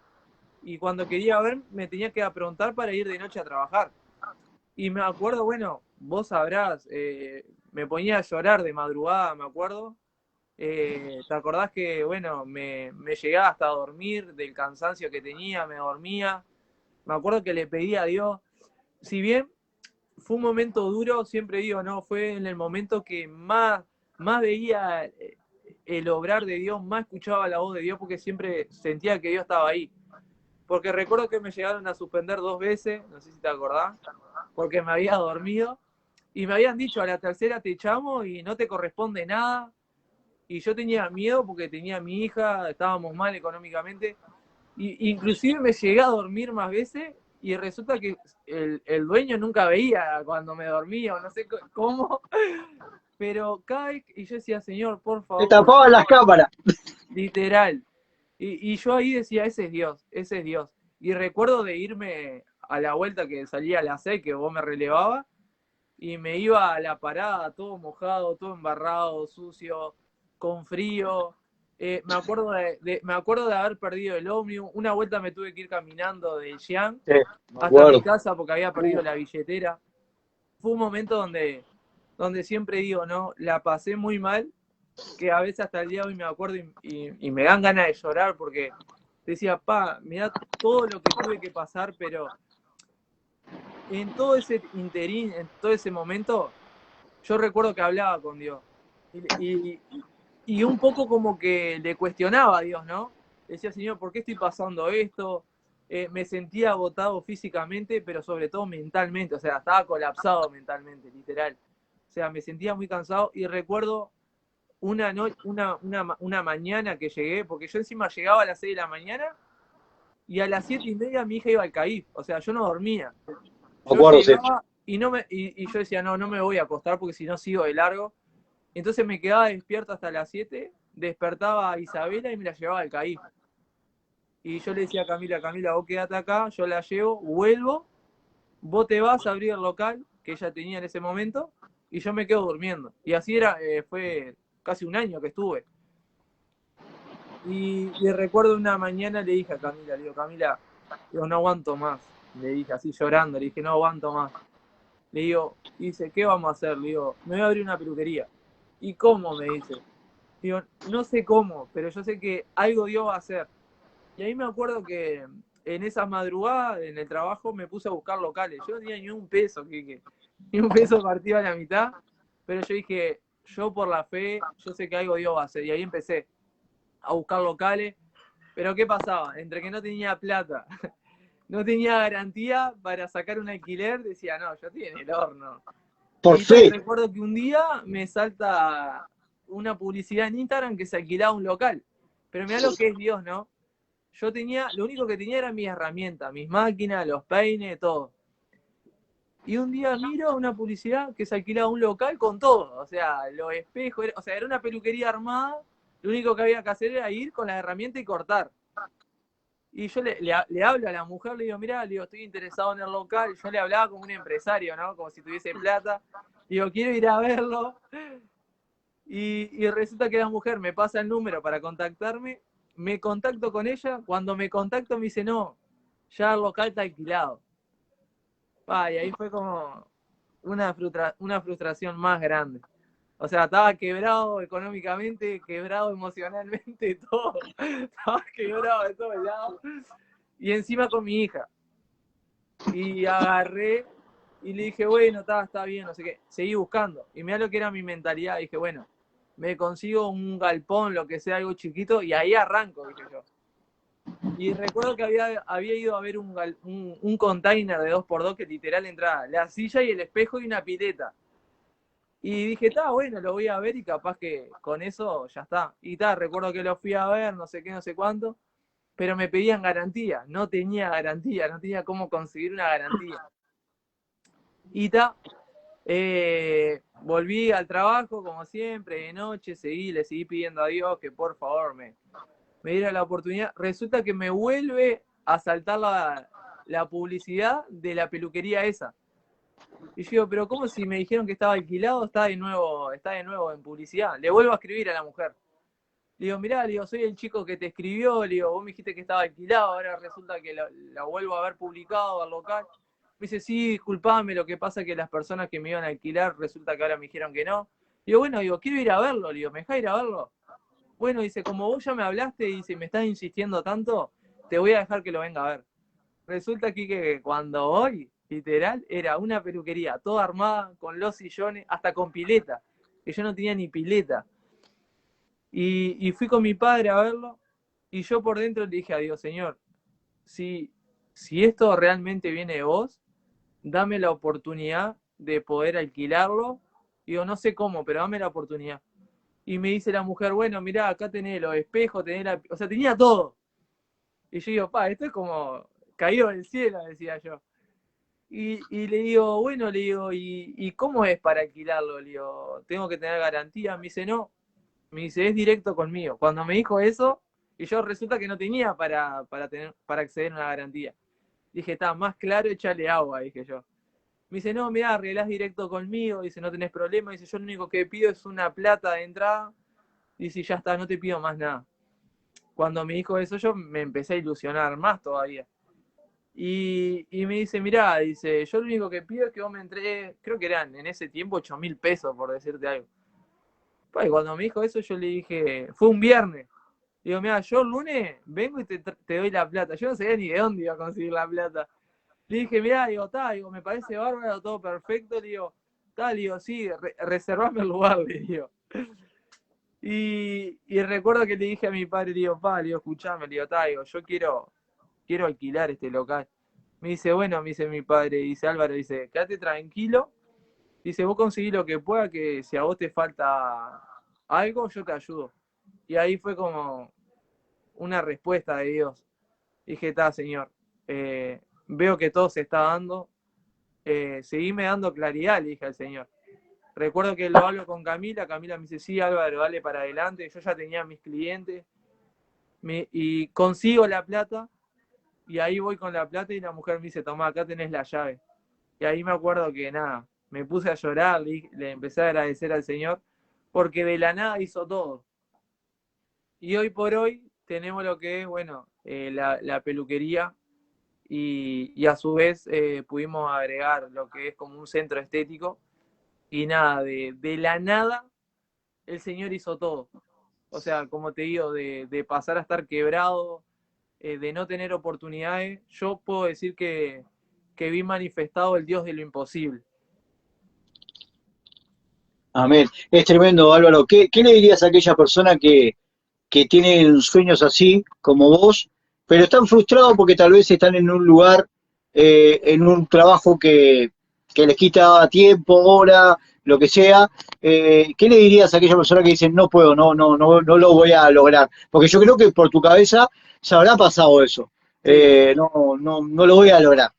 S3: y cuando quería ver me tenía que aprontar para ir de noche a trabajar. Y me acuerdo, bueno, vos sabrás, me ponía a llorar de madrugada, me acuerdo. ¿Te acordás que, bueno, me llegaba hasta a dormir del cansancio que tenía, me dormía? Me acuerdo que le pedí a Dios, si bien fue un momento duro, siempre digo, no, fue en el momento que más veía el obrar de Dios, más escuchaba la voz de Dios, porque siempre sentía que Dios estaba ahí. Porque recuerdo que me llegaron a suspender 2 veces, no sé si te acordás, porque me había dormido y me habían dicho, a la tercera te echamos y no te corresponde nada. Y yo tenía miedo porque tenía a mi hija, estábamos mal económicamente. Inclusive me llegué a dormir más veces y resulta que el dueño nunca veía cuando me dormía o no sé cómo. Pero cada vez, y yo decía, Señor, por
S2: Te
S3: favor,
S2: tapaban las cámaras.
S3: literal. Y yo ahí decía, ese es Dios, ese es Dios. Y recuerdo de irme a la vuelta que salía a las 6, que vos me relevabas, y me iba a la parada todo mojado, todo embarrado, sucio, con frío. Me acuerdo de haber perdido el ómnibus. Una vuelta me tuve que ir caminando de Xi'an
S2: Sí, me
S3: hasta mi
S2: acuerdo.
S3: casa porque había perdido la billetera. Fue un momento donde siempre digo, no, la pasé muy mal, que a veces hasta el día de hoy me acuerdo y me dan ganas de llorar porque decía, mirá todo lo que tuve que pasar, pero en todo ese interín, en todo ese momento, yo recuerdo que hablaba con Dios. Y un poco como que le cuestionaba a Dios, ¿no? Decía, Señor, ¿por qué estoy pasando esto? Me sentía agotado físicamente, pero sobre todo mentalmente. O sea, estaba colapsado mentalmente, literal. O sea, me sentía muy cansado y recuerdo una mañana que llegué, porque yo encima llegaba a las 6 de la mañana y a las 7:30 mi hija iba al CAIF. O sea, yo no dormía.
S2: Me
S3: Yo
S2: acuerdo, sí.
S3: llegaba y yo decía, no me voy a acostar porque si no sigo de largo. Entonces me quedaba despierto hasta las 7, despertaba a Isabela y me la llevaba al CAIF. Y yo le decía a Camila, vos quedate acá, yo la llevo, vuelvo, vos te vas a abrir el local que ella tenía en ese momento y yo me quedo durmiendo. Y así fue casi un año que estuve. Y recuerdo una mañana le dije a Camila, le digo, Camila, no aguanto más. Le dije así llorando, le dije, no aguanto más. Le digo, dice, ¿qué vamos a hacer? Le digo, me voy a abrir una peluquería. ¿Y cómo? Me dice. Digo, no sé cómo, pero yo sé que algo Dios va a hacer. Y ahí me acuerdo que en esas madrugadas, en el trabajo, me puse a buscar locales. Yo no tenía ni un peso, ni un peso partido a la mitad, pero yo dije, yo por la fe, yo sé que algo Dios va a hacer. Y ahí empecé a buscar locales. Pero ¿qué pasaba? Entre que no tenía plata, no tenía garantía para sacar un alquiler, decía, no, yo estoy en el horno.
S2: Por
S3: Y tal,
S2: fe.
S3: recuerdo que un día me salta una publicidad en Instagram que se alquilaba un local. Pero mirá lo que es Dios, ¿no? Yo tenía, lo único que tenía eran mis herramientas, mis máquinas, los peines, todo. Y un día miro una publicidad que se alquilaba un local con todo, o sea, los espejos, o sea, era una peluquería armada, lo único que había que hacer era ir con la herramienta y cortar. Y yo le hablo a la mujer, le digo, mirá, le digo, estoy interesado en el local, yo le hablaba como un empresario, ¿no? Como si tuviese plata. Digo, quiero ir a verlo. Y resulta que la mujer me pasa el número para contactarme, me contacto con ella, cuando me contacto me dice, no, ya el local está alquilado. Y ahí fue como una frustración más grande. O sea, estaba quebrado económicamente, quebrado emocionalmente, todo. Estaba quebrado de todos lados. Y encima con mi hija. Y agarré y le dije, bueno, está bien, no sé qué. Seguí buscando. Y mirá lo que era mi mentalidad. Dije, bueno, me consigo un galpón, lo que sea, algo chiquito, y ahí arranco, dije yo. Y recuerdo que había ido a ver un container de 2x2 que literal entraba la silla y el espejo y una pileta. Y dije, está bueno, lo voy a ver y capaz que con eso ya está. Y recuerdo que lo fui a ver, no sé qué, no sé cuánto, pero me pedían garantía. No tenía garantía, no tenía cómo conseguir una garantía. Y volví al trabajo como siempre, de noche, le seguí pidiendo a Dios que por favor me diera la oportunidad. Resulta que me vuelve a saltar la publicidad de la peluquería esa. Y yo digo, pero ¿cómo si me dijeron que estaba alquilado, está de nuevo en publicidad? Le vuelvo a escribir a la mujer. Le digo, mirá, le digo, soy el chico que te escribió, le digo, vos me dijiste que estaba alquilado, ahora resulta que la vuelvo a ver publicado al local. Me dice, sí, disculpame, lo que pasa es que las personas que me iban a alquilar resulta que ahora me dijeron que no. Digo, bueno, digo, quiero ir a verlo, le digo, ¿me dejás ir a verlo? Bueno, dice, como vos ya me hablaste y me estás insistiendo tanto, te voy a dejar que lo venga a ver. Resulta aquí que cuando voy, literal, era una peluquería toda armada, con los sillones, hasta con pileta, que yo no tenía ni pileta. Y fui con mi padre a verlo, y yo por dentro le dije a Dios, Señor, si esto realmente viene de vos, dame la oportunidad de poder alquilarlo. Digo, no sé cómo, pero dame la oportunidad. Y me dice la mujer, bueno, mirá, acá tenés los espejos, o sea, tenía todo. Y yo digo, esto es como caído del cielo, decía yo. Y le digo, bueno, le digo, ¿y cómo es para alquilarlo? Le digo, ¿tengo que tener garantía? Me dice, no. Me dice, es directo conmigo. Cuando me dijo eso, y yo resulta que no tenía para acceder a una garantía. Dije, está más claro, échale agua, dije yo. Me dice, no, mirá, arreglás directo conmigo, dice, no tenés problema, dice, yo lo único que pido es una plata de entrada, dice, ya está, no te pido más nada. Cuando me dijo eso, yo me empecé a ilusionar más todavía. Y me dice, mirá, dice, yo lo único que pido es que vos me entregues, creo que eran en ese tiempo 8.000 pesos, por decirte algo. Y cuando me dijo eso, yo le dije, fue un viernes. Digo, mira, yo el lunes vengo y te doy la plata. Yo no sabía ni de dónde iba a conseguir la plata. Le dije, mira, digo, digo, me parece bárbaro, todo perfecto. Le digo, sí, reservame el lugar, le digo. Y recuerdo que le dije a mi padre, le digo, escuchame, le digo, yo quiero alquilar este local. Me dice, bueno, me dice mi padre, dice Álvaro, dice, quédate tranquilo. Dice, vos conseguís lo que pueda, que si a vos te falta algo, yo te ayudo. Y ahí fue como una respuesta de Dios. Dije, señor, veo que todo se está dando, seguime dando claridad, le dije al Señor. Recuerdo que lo hablo con Camila me dice, sí, Álvaro, dale para adelante. Yo ya tenía mis clientes y consigo la plata y ahí voy con la plata y la mujer me dice, tomá, acá tenés la llave. Y ahí me acuerdo que nada, me puse a llorar, le empecé a agradecer al Señor porque de la nada hizo todo. Y hoy por hoy tenemos lo que es, bueno, la peluquería y a su vez pudimos agregar lo que es como un centro estético y nada, de la nada el Señor hizo todo. O sea, como te digo, de pasar a estar quebrado, de no tener oportunidades, yo puedo decir que vi manifestado el Dios de lo imposible.
S2: Amén. Es tremendo, Álvaro. ¿Qué le dirías a aquella persona que tienen sueños así, como vos, pero están frustrados porque tal vez están en un lugar, en un trabajo que les quita tiempo, hora, lo que sea? ¿Qué le dirías a aquella persona que dicen no puedo, no lo voy a lograr? Porque yo creo que por tu cabeza se habrá pasado eso.
S3: Sí,
S2: No lo voy a lograr.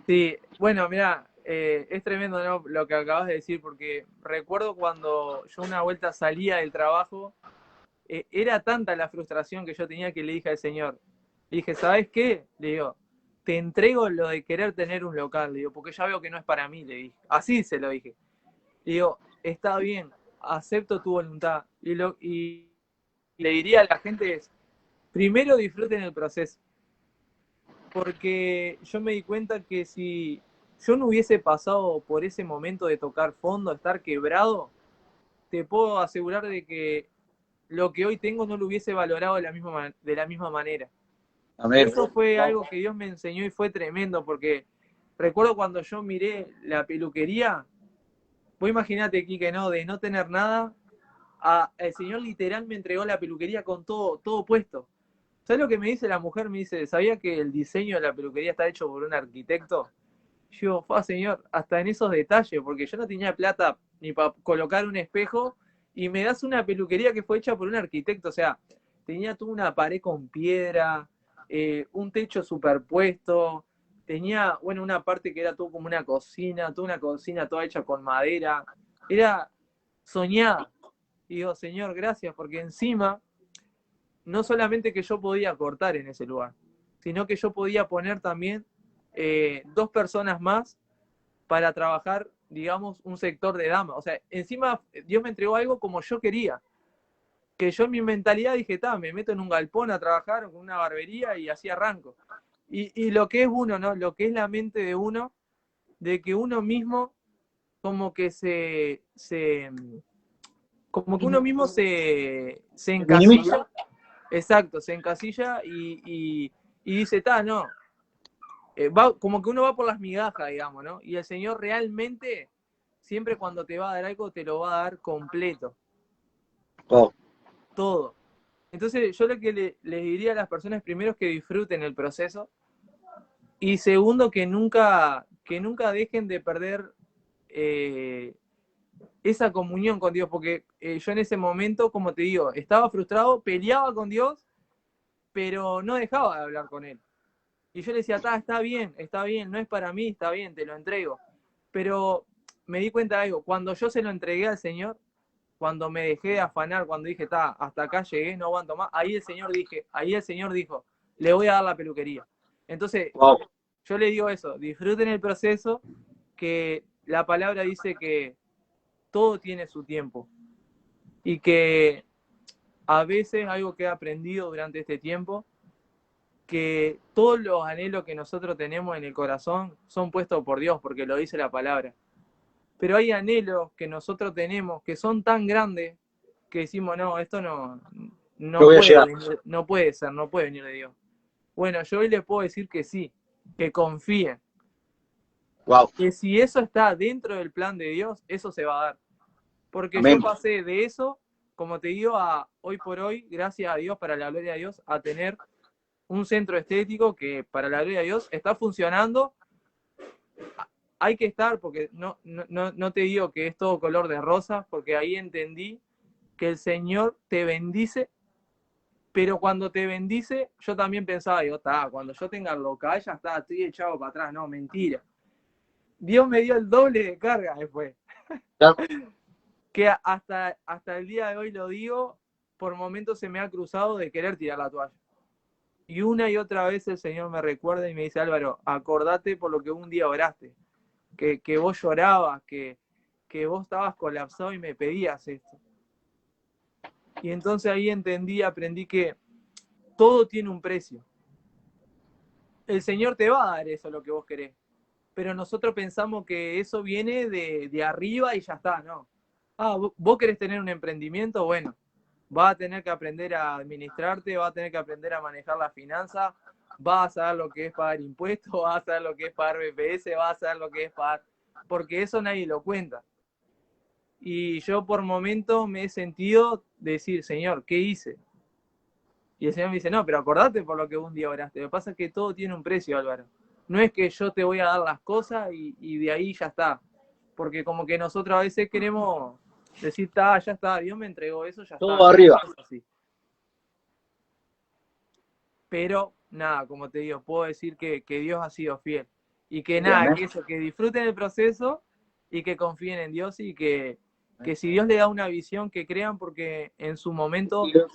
S3: sí. Bueno, mira, es tremendo, ¿no? Lo que acabas de decir, porque recuerdo cuando yo una vuelta salía del trabajo, era tanta la frustración que yo tenía que le dije al Señor, le dije, ¿sabes qué? Le digo, te entrego lo de querer tener un local, le digo, porque ya veo que no es para mí, le dije. Así se lo dije. Le digo, está bien, acepto tu voluntad. Y le diría a la gente es, primero disfruten el proceso, porque yo me di cuenta que si yo no hubiese pasado por ese momento de tocar fondo, estar quebrado, te puedo asegurar de que lo que hoy tengo no lo hubiese valorado de la misma manera.
S2: Amén.
S3: Eso fue algo que Dios me enseñó y fue tremendo, porque recuerdo cuando yo miré la peluquería, vos imaginate, Quique, ¿no? De no tener nada, el Señor literal me entregó la peluquería con todo puesto. ¿Sabes lo que me dice la mujer? Me dice, ¿sabía que el diseño de la peluquería está hecho por un arquitecto? Yo, señor, hasta en esos detalles, porque yo no tenía plata ni para colocar un espejo y me das una peluquería que fue hecha por un arquitecto, o sea, tenía toda una pared con piedra, un techo superpuesto, tenía, bueno, una parte que era todo como una cocina, toda una cocina toda hecha con madera, era soñada. Y digo, señor, gracias, porque encima, no solamente que yo podía cortar en ese lugar, sino que yo podía poner también dos personas más para trabajar, digamos, un sector de damas. O sea, encima Dios me entregó algo como yo quería. Que yo en mi mentalidad dije, me meto en un galpón a trabajar con una barbería y así arranco. Y lo que es uno, ¿no? Lo que es la mente de uno, de que uno mismo como que como que uno mismo se
S2: ¿Se minimiza?
S3: encasilla, exacto, se encasilla y dice, no, como que uno va por las migajas, digamos, ¿no? Y el Señor realmente, siempre cuando te va a dar algo, te lo va a dar completo,
S2: Oh,
S3: todo. Entonces, yo lo que les diría a las personas primero es que disfruten el proceso y segundo, que nunca dejen de perder eh, esa comunión con Dios, porque yo en ese momento, como te digo, estaba frustrado, peleaba con Dios, pero no dejaba de hablar con Él. Y yo le decía, está bien, no es para mí, está bien, te lo entrego. Pero me di cuenta de algo, cuando yo se lo entregué al Señor, cuando me dejé de afanar, cuando dije, hasta acá llegué, no aguanto más, ahí el Señor dijo, le voy a dar la peluquería. Entonces,
S2: wow.
S3: yo le digo eso, disfruten el proceso, que la palabra dice que todo tiene su tiempo y que a veces algo que he aprendido durante este tiempo, que todos los anhelos que nosotros tenemos en el corazón son puestos por Dios, porque lo dice la palabra. Pero hay anhelos que nosotros tenemos que son tan grandes que decimos, no, esto
S2: Yo
S3: no
S2: voy a
S3: puede
S2: llegar.
S3: venir, no puede ser, no puede venir de Dios. Bueno, yo hoy les puedo decir que sí, que confíen,
S2: Wow.
S3: que si eso está dentro del plan de Dios, eso se va a dar. Porque yo
S2: Amén.
S3: pasé de eso, como te digo, a hoy por hoy, gracias a Dios, para la gloria de Dios, a tener un centro estético que para la gloria de Dios está funcionando. Hay que estar, porque no te digo que es todo color de rosa, porque ahí entendí que el Señor te bendice, pero cuando te bendice, yo también pensaba, cuando yo tenga el local, ya está, estoy echado para atrás. No, mentira. Dios me dio el doble de carga después.
S2: Claro.
S3: Que hasta el día de hoy lo digo, por momentos se me ha cruzado de querer tirar la toalla. Y una y otra vez el Señor me recuerda y me dice, Álvaro, acordate por lo que un día oraste, que vos llorabas, que vos estabas colapsado y me pedías esto. Y entonces ahí aprendí que todo tiene un precio. El Señor te va a dar eso, lo que vos querés. Pero nosotros pensamos que eso viene de arriba y ya está, ¿no? Vos querés tener un emprendimiento, bueno, vas a tener que aprender a administrarte, vas a tener que aprender a manejar la finanza, vas a saber lo que es pagar impuestos, vas a saber lo que es pagar BPS, vas a saber lo que es pagar, porque eso nadie lo cuenta. Y yo por momentos me he sentido decir, Señor, ¿qué hice? Y el Señor me dice, no, pero acordate por lo que un día oraste. Lo que pasa es que todo tiene un precio, Álvaro. No es que yo te voy a dar las cosas y de ahí ya está. Porque como que nosotros a veces queremos decir, ya está, Dios me entregó eso, ya está.
S2: Todo arriba.
S3: No es así. Pero nada, como te digo, puedo decir que Dios ha sido fiel. Y que nada, que disfruten el proceso y que confíen en Dios y que si Dios le da una visión, que crean, porque en su momento...
S2: Y lo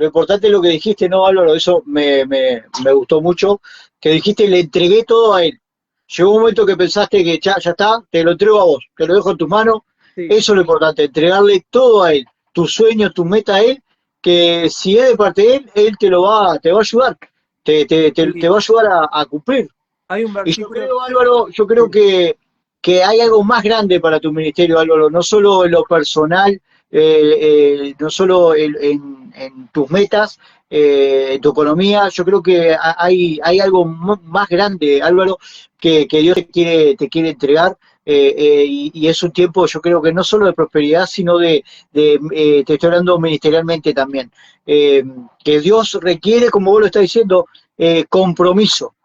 S2: importante es lo que dijiste, ¿no, Álvaro? Eso me gustó mucho, que dijiste, le entregué todo a él. Llegó un momento que pensaste que ya está, te lo entrego a vos, te lo dejo en tus manos.
S3: Sí.
S2: Eso es lo importante, entregarle todo a él, tus sueños, tus metas a él, que si es de parte de él te va a ayudar, te va a ayudar a cumplir.
S3: Hay un
S2: Y yo
S3: versículo...
S2: creo, Álvaro, que hay algo más grande para tu ministerio, Álvaro, no solo en lo personal, no solo en tus metas, en tu economía, yo creo que hay algo más grande, Álvaro, que Dios te quiere entregar. Y es un tiempo, yo creo que no solo de prosperidad, sino te estoy hablando ministerialmente también, que Dios requiere, como vos lo estás diciendo, compromiso.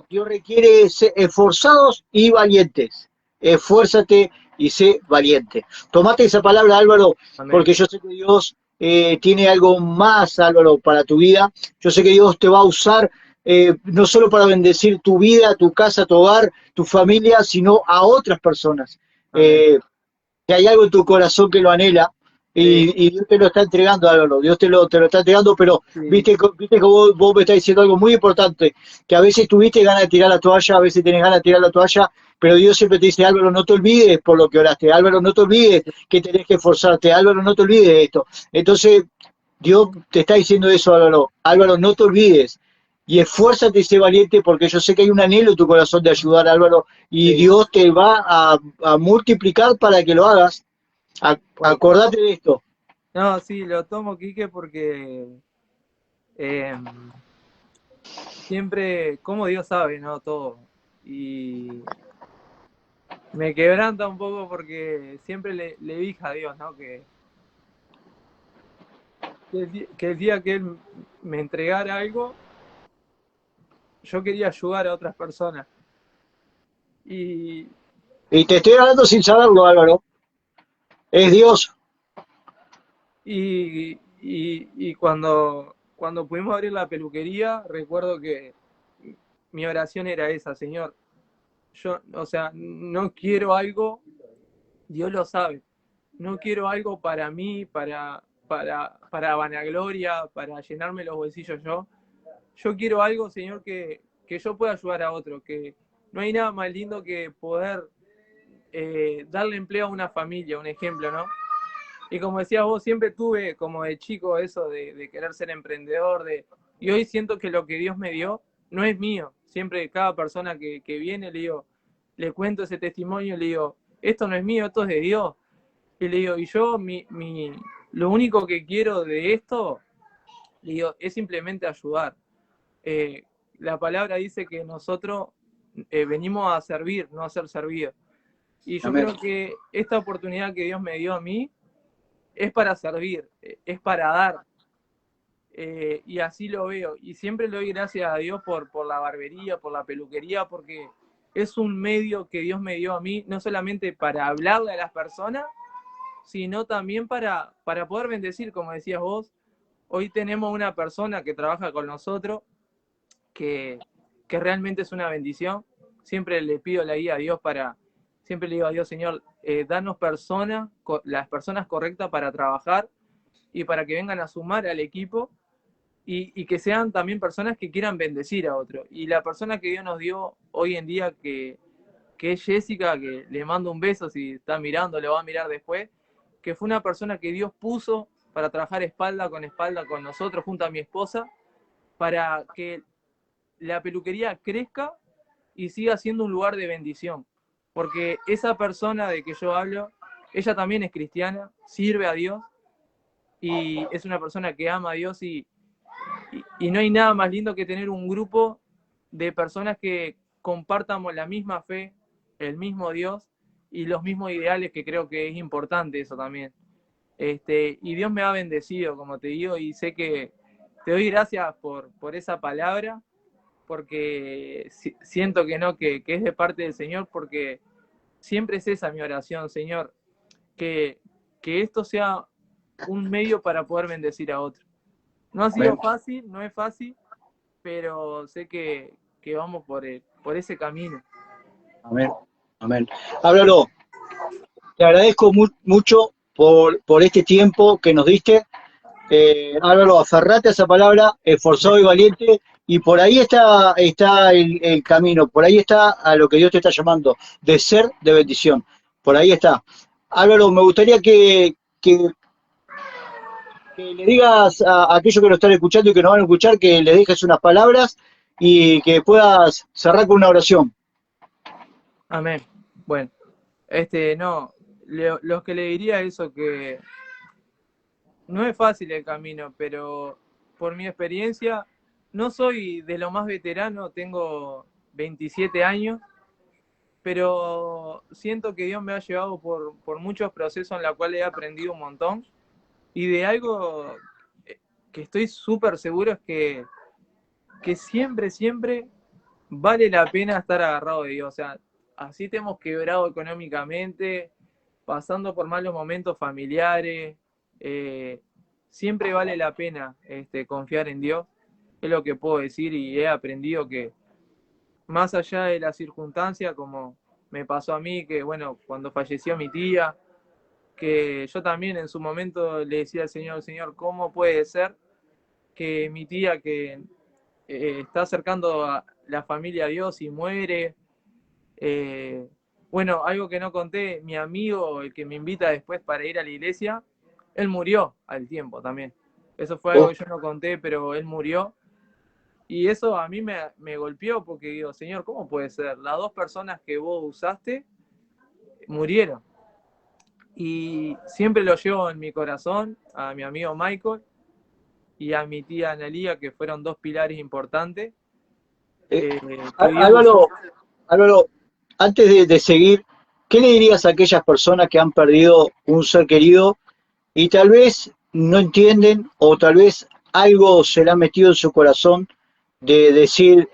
S2: Dios requiere ser esforzados y valientes. Esfuérzate y sé valiente. Tomate esa palabra, Álvaro,
S3: Amén.
S2: porque yo sé que Dios tiene algo más, Álvaro, para tu vida. Yo sé que Dios te va a usar no solo para bendecir tu vida, tu casa, tu hogar, tu familia, sino a otras personas. Que hay algo en tu corazón que lo anhela. Y Dios te lo está entregando, Álvaro. Dios te lo está entregando, pero
S3: Sí.
S2: viste que vos me estás diciendo algo muy importante, que a veces tuviste ganas de tirar la toalla, a veces tenés ganas de tirar la toalla, pero Dios siempre te dice, Álvaro, no te olvides por lo que oraste, Álvaro, no te olvides que tenés que esforzarte, Álvaro, no te olvides de esto. Entonces, Dios te está diciendo eso, Álvaro. Álvaro, no te olvides. Y esfuérzate y sé valiente, porque yo sé que hay un anhelo en tu corazón de ayudar, Álvaro, y
S3: Sí.
S2: Dios te va a multiplicar para que lo hagas. Acordate de esto.
S3: No, sí, lo tomo, Quique, porque siempre, como Dios sabe, ¿no? Todo. Y me quebranta un poco porque siempre le dije a Dios, ¿no? Que el día que Él me entregara algo, yo quería ayudar a otras personas. Y,
S2: Y te estoy hablando sin saberlo, Álvaro. Es Dios.
S3: y cuando pudimos abrir la peluquería, recuerdo que mi oración era esa, Señor. Yo, o sea, no quiero algo, Dios lo sabe, no quiero algo para mí, para vanagloria, para llenarme los bolsillos yo. Yo quiero algo, Señor, que yo pueda ayudar a otro, que no hay nada más lindo que poder darle empleo a una familia, un ejemplo, ¿no? Y como decías vos, siempre tuve como de chico eso de querer ser emprendedor, y hoy siento que lo que Dios me dio no es mío. Siempre cada persona que viene le cuento ese testimonio, le digo, esto no es mío, esto es de Dios. Y le digo, y yo lo único que quiero de esto, le digo, es simplemente ayudar. La palabra dice que nosotros venimos a servir, no a ser servidos. Y yo
S2: Amén.
S3: creo que esta oportunidad que Dios me dio a mí es para servir, es para dar. Y así lo veo. Y siempre le doy gracias a Dios por la barbería, por la peluquería, porque es un medio que Dios me dio a mí, no solamente para hablarle a las personas, sino también para poder bendecir, como decías vos. Hoy tenemos una persona que trabaja con nosotros, que realmente es una bendición. Siempre le pido la guía a Dios siempre le digo a Dios, Señor, danos las personas correctas para trabajar y para que vengan a sumar al equipo y que sean también personas que quieran bendecir a otros. Y la persona que Dios nos dio hoy en día, que es Jessica, que le mando un beso si está mirando, le va a mirar después, que fue una persona que Dios puso para trabajar espalda con nosotros, junto a mi esposa, para que la peluquería crezca y siga siendo un lugar de bendición. Porque esa persona de que yo hablo, ella también es cristiana, sirve a Dios y es una persona que ama a Dios y no hay nada más lindo que tener un grupo de personas que compartamos la misma fe, el mismo Dios y los mismos ideales, que creo que es importante eso también. Y Dios me ha bendecido, como te digo, y sé que te doy gracias por esa palabra, porque siento que no, que es de parte del Señor, porque siempre es esa mi oración, Señor, que, que esto sea un medio para poder bendecir a otros. No ha sido
S2: Amén,
S3: fácil, no es fácil, pero sé que vamos por ese camino.
S2: amén, amén. Álvaro, te agradezco mucho por este tiempo que nos diste. Álvaro, aferrate a esa palabra, esforzado y valiente, y por ahí está el camino, por ahí está a lo que Dios te está llamando, de ser de bendición. Por ahí está. Álvaro, me gustaría que le digas a aquellos que nos están escuchando y que nos van a escuchar, que le dejes unas palabras y que puedas cerrar con una oración.
S3: Amén. Bueno, no, lo que le diría es eso, que no es fácil el camino, pero por mi experiencia, no soy de lo más veterano, tengo 27 años, pero siento que Dios me ha llevado por muchos procesos en los cuales he aprendido un montón, y de algo que estoy súper seguro es que siempre, siempre vale la pena estar agarrado de Dios. O sea, así te hemos quebrado económicamente, pasando por malos momentos familiares, siempre vale la pena confiar en Dios, es lo que puedo decir, y he aprendido que más allá de la circunstancia, como me pasó a mí, que bueno, cuando falleció mi tía, que yo también en su momento le decía al Señor, Señor, ¿cómo puede ser que mi tía, que está acercando a la familia a Dios y muere? Bueno, algo que no conté, mi amigo, el que me invita después para ir a la iglesia, él murió al tiempo también. Eso fue algo
S2: Oh,
S3: que yo no conté, pero él murió. Y eso a mí me golpeó, porque digo, Señor, ¿cómo puede ser? Las dos personas que vos usaste murieron. Y siempre lo llevo en mi corazón, a mi amigo Michael y a mi tía Analía, que fueron dos pilares importantes,
S2: eh,
S3: que Dios usó.
S2: Álvaro, Álvaro, antes de seguir, ¿qué le dirías a aquellas personas que han perdido un ser querido y tal vez no entienden o tal vez algo se le ha metido en su corazón de decir,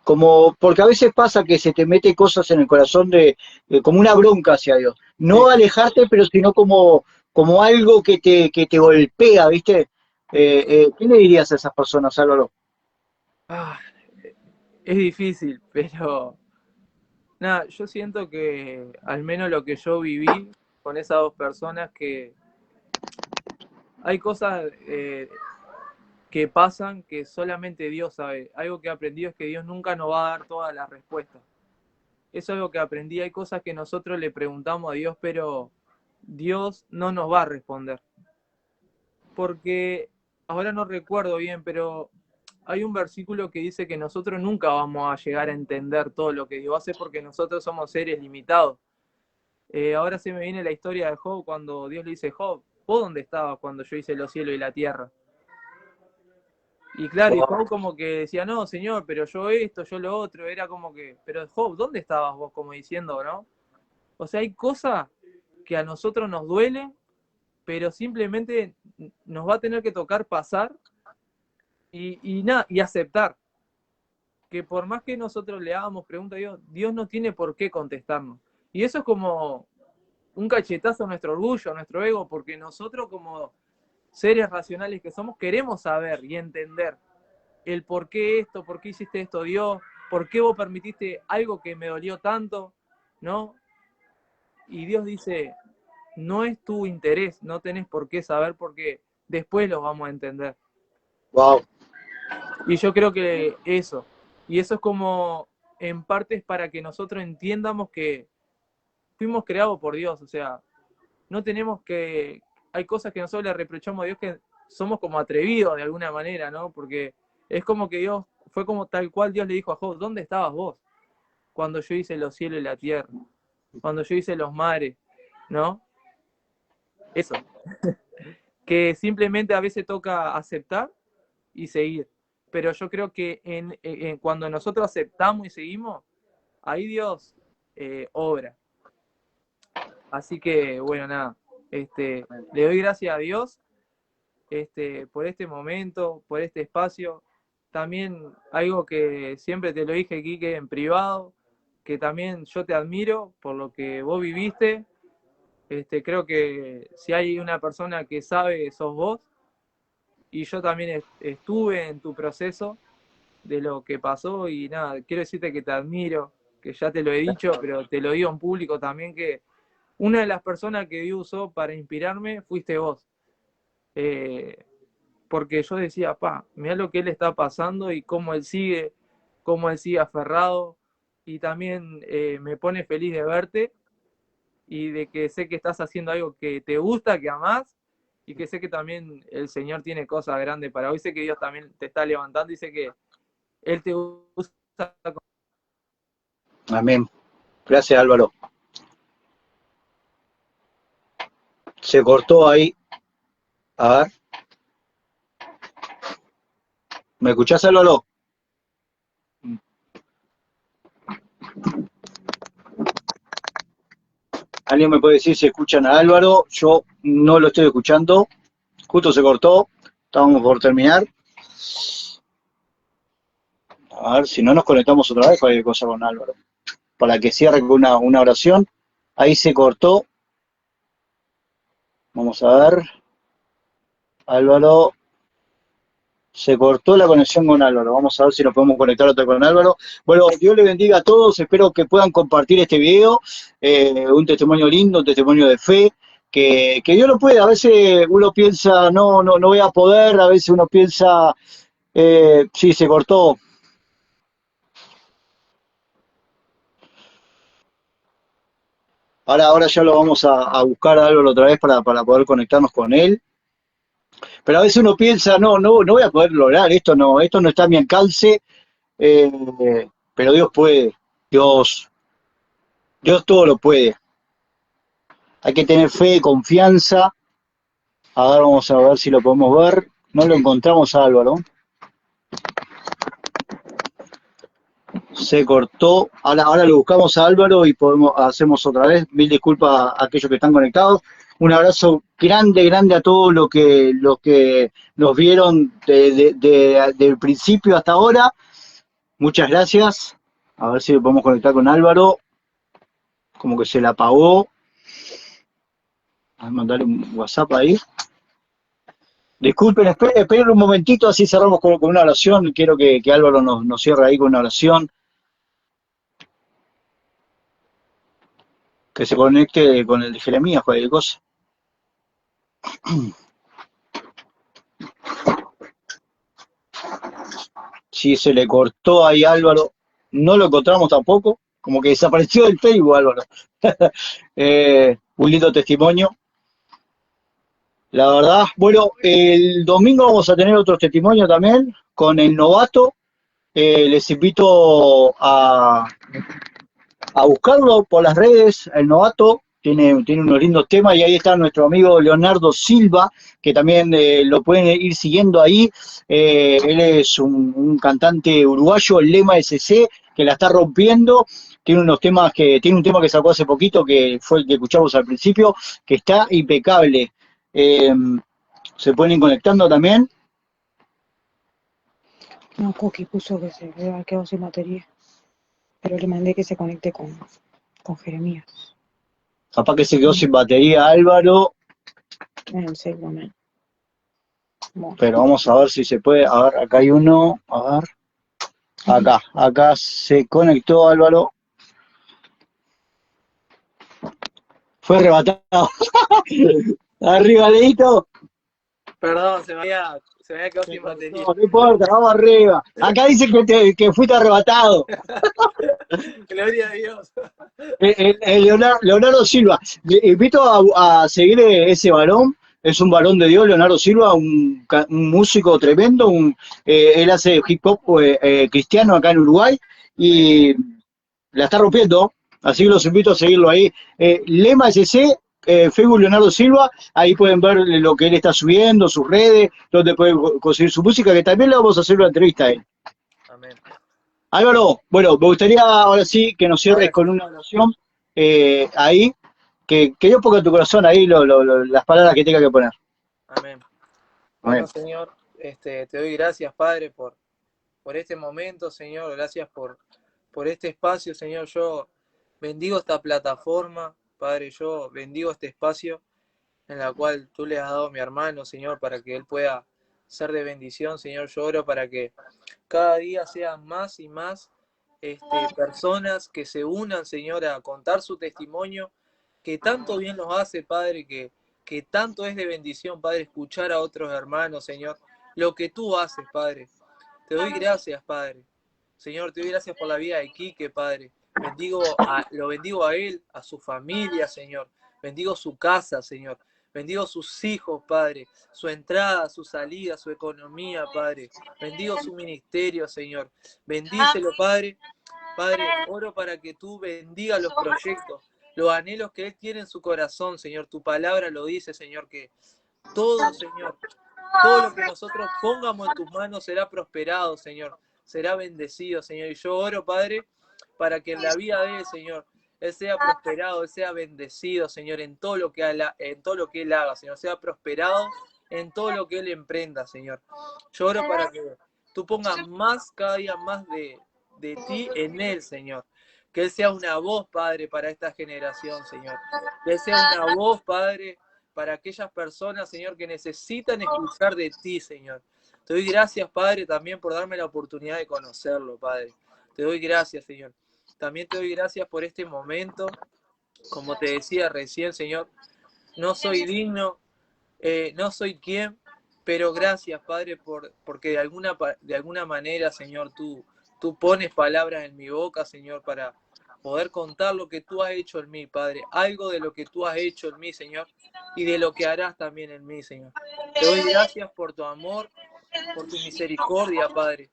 S2: como, porque a veces pasa que se te mete cosas en el corazón como una bronca hacia Dios. No
S3: Sí.
S2: alejarte, pero sino como algo que te golpea, ¿viste? ¿Qué le dirías a esas personas, Álvaro?
S3: Ah, es difícil, pero nada, yo siento que al menos lo que yo viví con esas dos personas, que hay cosas que pasan que solamente Dios sabe. Algo que aprendí es que Dios nunca nos va a dar todas las respuestas. Eso es algo que aprendí. Hay cosas que nosotros le preguntamos a Dios, pero Dios no nos va a responder. Porque ahora no recuerdo bien, pero hay un versículo que dice que nosotros nunca vamos a llegar a entender todo lo que Dios hace, porque nosotros somos seres limitados. Ahora se me viene la historia de Job, cuando Dios le dice, Job, ¿vos dónde estabas cuando yo hice los cielos y la tierra? Y claro, y Job como que decía, no, Señor, pero yo esto, yo lo otro, era como que, pero Job, ¿dónde estabas vos? Como diciendo, ¿no? O sea, hay cosas que a nosotros nos duelen, pero simplemente nos va a tener que tocar pasar y aceptar. Que por más que nosotros le hagamos preguntas a Dios, Dios no tiene por qué contestarnos. Y eso es como un cachetazo a nuestro orgullo, a nuestro ego, porque nosotros como seres racionales que somos, queremos saber y entender el por qué esto, por qué hiciste esto, Dios, por qué vos permitiste algo que me dolió tanto, ¿no? Y Dios dice, no es tu interés, no tenés por qué saber, porque después lo vamos a entender.
S2: Wow,
S3: Y yo creo que eso, y eso es como en parte es para que nosotros entiendamos que fuimos creados por Dios, o sea, no tenemos que, hay cosas que nosotros le reprochamos a Dios, que somos como atrevidos de alguna manera, ¿no? Porque es como que Dios, fue como tal cual Dios le dijo a Job, ¿dónde estabas vos cuando yo hice los cielos y la tierra? Cuando yo hice los mares, ¿no? Eso, que simplemente a veces toca aceptar y seguir. Pero yo creo que cuando nosotros aceptamos y seguimos, ahí Dios obra. Así que, bueno, nada, le doy gracias a Dios por este momento, por este espacio. También algo que siempre te lo dije, Quique, en privado, que también yo te admiro por lo que vos viviste. Creo que si hay una persona que sabe, sos vos, y yo también estuve en tu proceso de lo que pasó, y nada, quiero decirte que te admiro, que ya te lo he dicho, pero te lo digo en público también, que una de las personas que Dios usó para inspirarme fuiste vos. Porque yo decía, mirá lo que él está pasando y cómo él sigue aferrado, y también me pone feliz de verte y de que sé que estás haciendo algo que te gusta, que amás, y que sé que también el Señor tiene cosas grandes para hoy. Sé que Dios también te está levantando y sé que Él te usa.
S2: Amén. Gracias, Álvaro. Se cortó ahí. A ver. ¿Me escuchás, Álvaro? ¿Alguien me puede decir si escuchan a Álvaro? Yo no lo estoy escuchando. Justo se cortó. Estábamos por terminar. A ver si no nos conectamos otra vez, cualquier cosa con Álvaro. Para que cierre con una oración. Ahí se cortó. Vamos a ver. Álvaro. Se cortó la conexión con Álvaro. Vamos a ver si nos podemos conectar otra con Álvaro. Bueno, Dios le bendiga a todos. Espero que puedan compartir este video. Un testimonio lindo, un testimonio de fe. Que Dios lo puede. A veces uno piensa, no voy a poder. A veces uno piensa, sí, se cortó. Ahora ya lo vamos a buscar a Álvaro otra vez para poder conectarnos con él. Pero a veces uno piensa, no voy a poder lograr, esto no está a mi alcance, pero Dios puede, Dios todo lo puede. Hay que tener fe, confianza. Ahora vamos a ver si lo podemos ver. No lo encontramos a Álvaro. Se cortó. Ahora lo buscamos a Álvaro y hacemos otra vez. Mil disculpas a aquellos que están conectados. Un abrazo grande a todos los que nos vieron del principio hasta ahora. Muchas gracias. A ver si lo podemos conectar con Álvaro. Como que se le apagó. A mandarle un WhatsApp ahí. Disculpen, esperen un momentito, así cerramos con una oración. Quiero que Álvaro nos cierre ahí con una oración. Que se conecte con el de Jeremías, cualquier cosa. Sí, se le cortó ahí a Álvaro. No lo encontramos tampoco. Como que desapareció del Facebook, Álvaro. Un lindo testimonio. La verdad, bueno, el domingo vamos a tener otro testimonio también con el novato. Les invito a buscarlo por las redes. El novato tiene unos lindos temas y ahí está nuestro amigo Leonardo Silva, que también lo pueden ir siguiendo ahí. Él es un cantante uruguayo, el Lema SC, que la está rompiendo. Tiene un tema que sacó hace poquito, que fue el que escuchamos al principio, que está impecable. Se pueden ir conectando también.
S4: No, Coqui puso que se había quedado sin batería, pero le mandé que se conecte con Jeremías.
S2: Capaz que se quedó sin batería Álvaro.
S4: Seguramente. Bueno.
S2: Pero vamos a ver si se puede. A ver, acá hay uno. A ver. Acá se conectó Álvaro. Fue arrebatado. Arriba, Leito.
S3: Perdón, se me había quedado sin batería.
S2: No importa, vamos arriba. Acá dice que fuiste arrebatado.
S3: Gloria a Dios.
S2: Leonardo Silva. Le invito a seguir ese varón. Es un varón de Dios, Leonardo Silva, un músico tremendo. Él hace hip hop cristiano acá en Uruguay y la está rompiendo. Así que los invito a seguirlo ahí. Lema SC. Facebook Leonardo Silva, ahí pueden ver lo que él está subiendo, sus redes, donde pueden conseguir su música, que también le vamos a hacer una entrevista a él.
S3: Amén.
S2: Álvaro, bueno, me gustaría ahora sí que nos cierres
S3: Ahora
S2: con
S3: sí.
S2: una oración ahí, que Dios ponga en tu corazón ahí las palabras que tenga que poner.
S3: Amén. Bueno,
S2: Amén.
S3: Señor, te doy gracias, Padre, por este momento, Señor. Gracias por este espacio, Señor. Yo bendigo esta plataforma, Padre. Yo bendigo este espacio en la cual tú le has dado a mi hermano, Señor, para que él pueda ser de bendición, Señor. Yo oro para que cada día sean más y más personas que se unan, Señor, a contar su testimonio, que tanto bien nos hace, Padre, que tanto es de bendición, Padre, escuchar a otros hermanos, Señor, lo que tú haces, Padre. Te doy gracias, Padre. Señor, te doy gracias por la vida de Quique, Padre. Lo bendigo a él, a su familia, Señor. Bendigo su casa, Señor. Bendigo sus hijos, Padre. Su entrada, su salida, su economía, Padre. Bendigo su ministerio, Señor. Bendícelo, Padre. Padre, oro para que tú bendigas los proyectos, los anhelos que él tiene en su corazón, Señor. Tu palabra lo dice, Señor, que todo, Señor, todo lo que nosotros pongamos en tus manos será prosperado, Señor. Será bendecido, Señor. Y yo oro, Padre, para que en la vida de él, Señor, él sea prosperado, él sea bendecido, Señor, en todo lo que él haga, Señor. Sea prosperado en todo lo que él emprenda, Señor. Yo oro para que tú pongas más, cada día más de ti en él, Señor. Que él sea una voz, Padre, para esta generación, Señor. Que él sea una voz, Padre, para aquellas personas, Señor, que necesitan escuchar de ti, Señor. Te doy gracias, Padre, también por darme la oportunidad de conocerlo, Padre. Te doy gracias, Señor. También te doy gracias por este momento. Como te decía recién, Señor, no soy digno, no soy quien, pero gracias, Padre, porque de alguna manera, Señor, tú pones palabras en mi boca, Señor, para poder contar lo que tú has hecho en mí, Padre. Algo de lo que tú has hecho en mí, Señor, y de lo que harás también en mí, Señor. Te doy gracias por tu amor, por tu misericordia, Padre.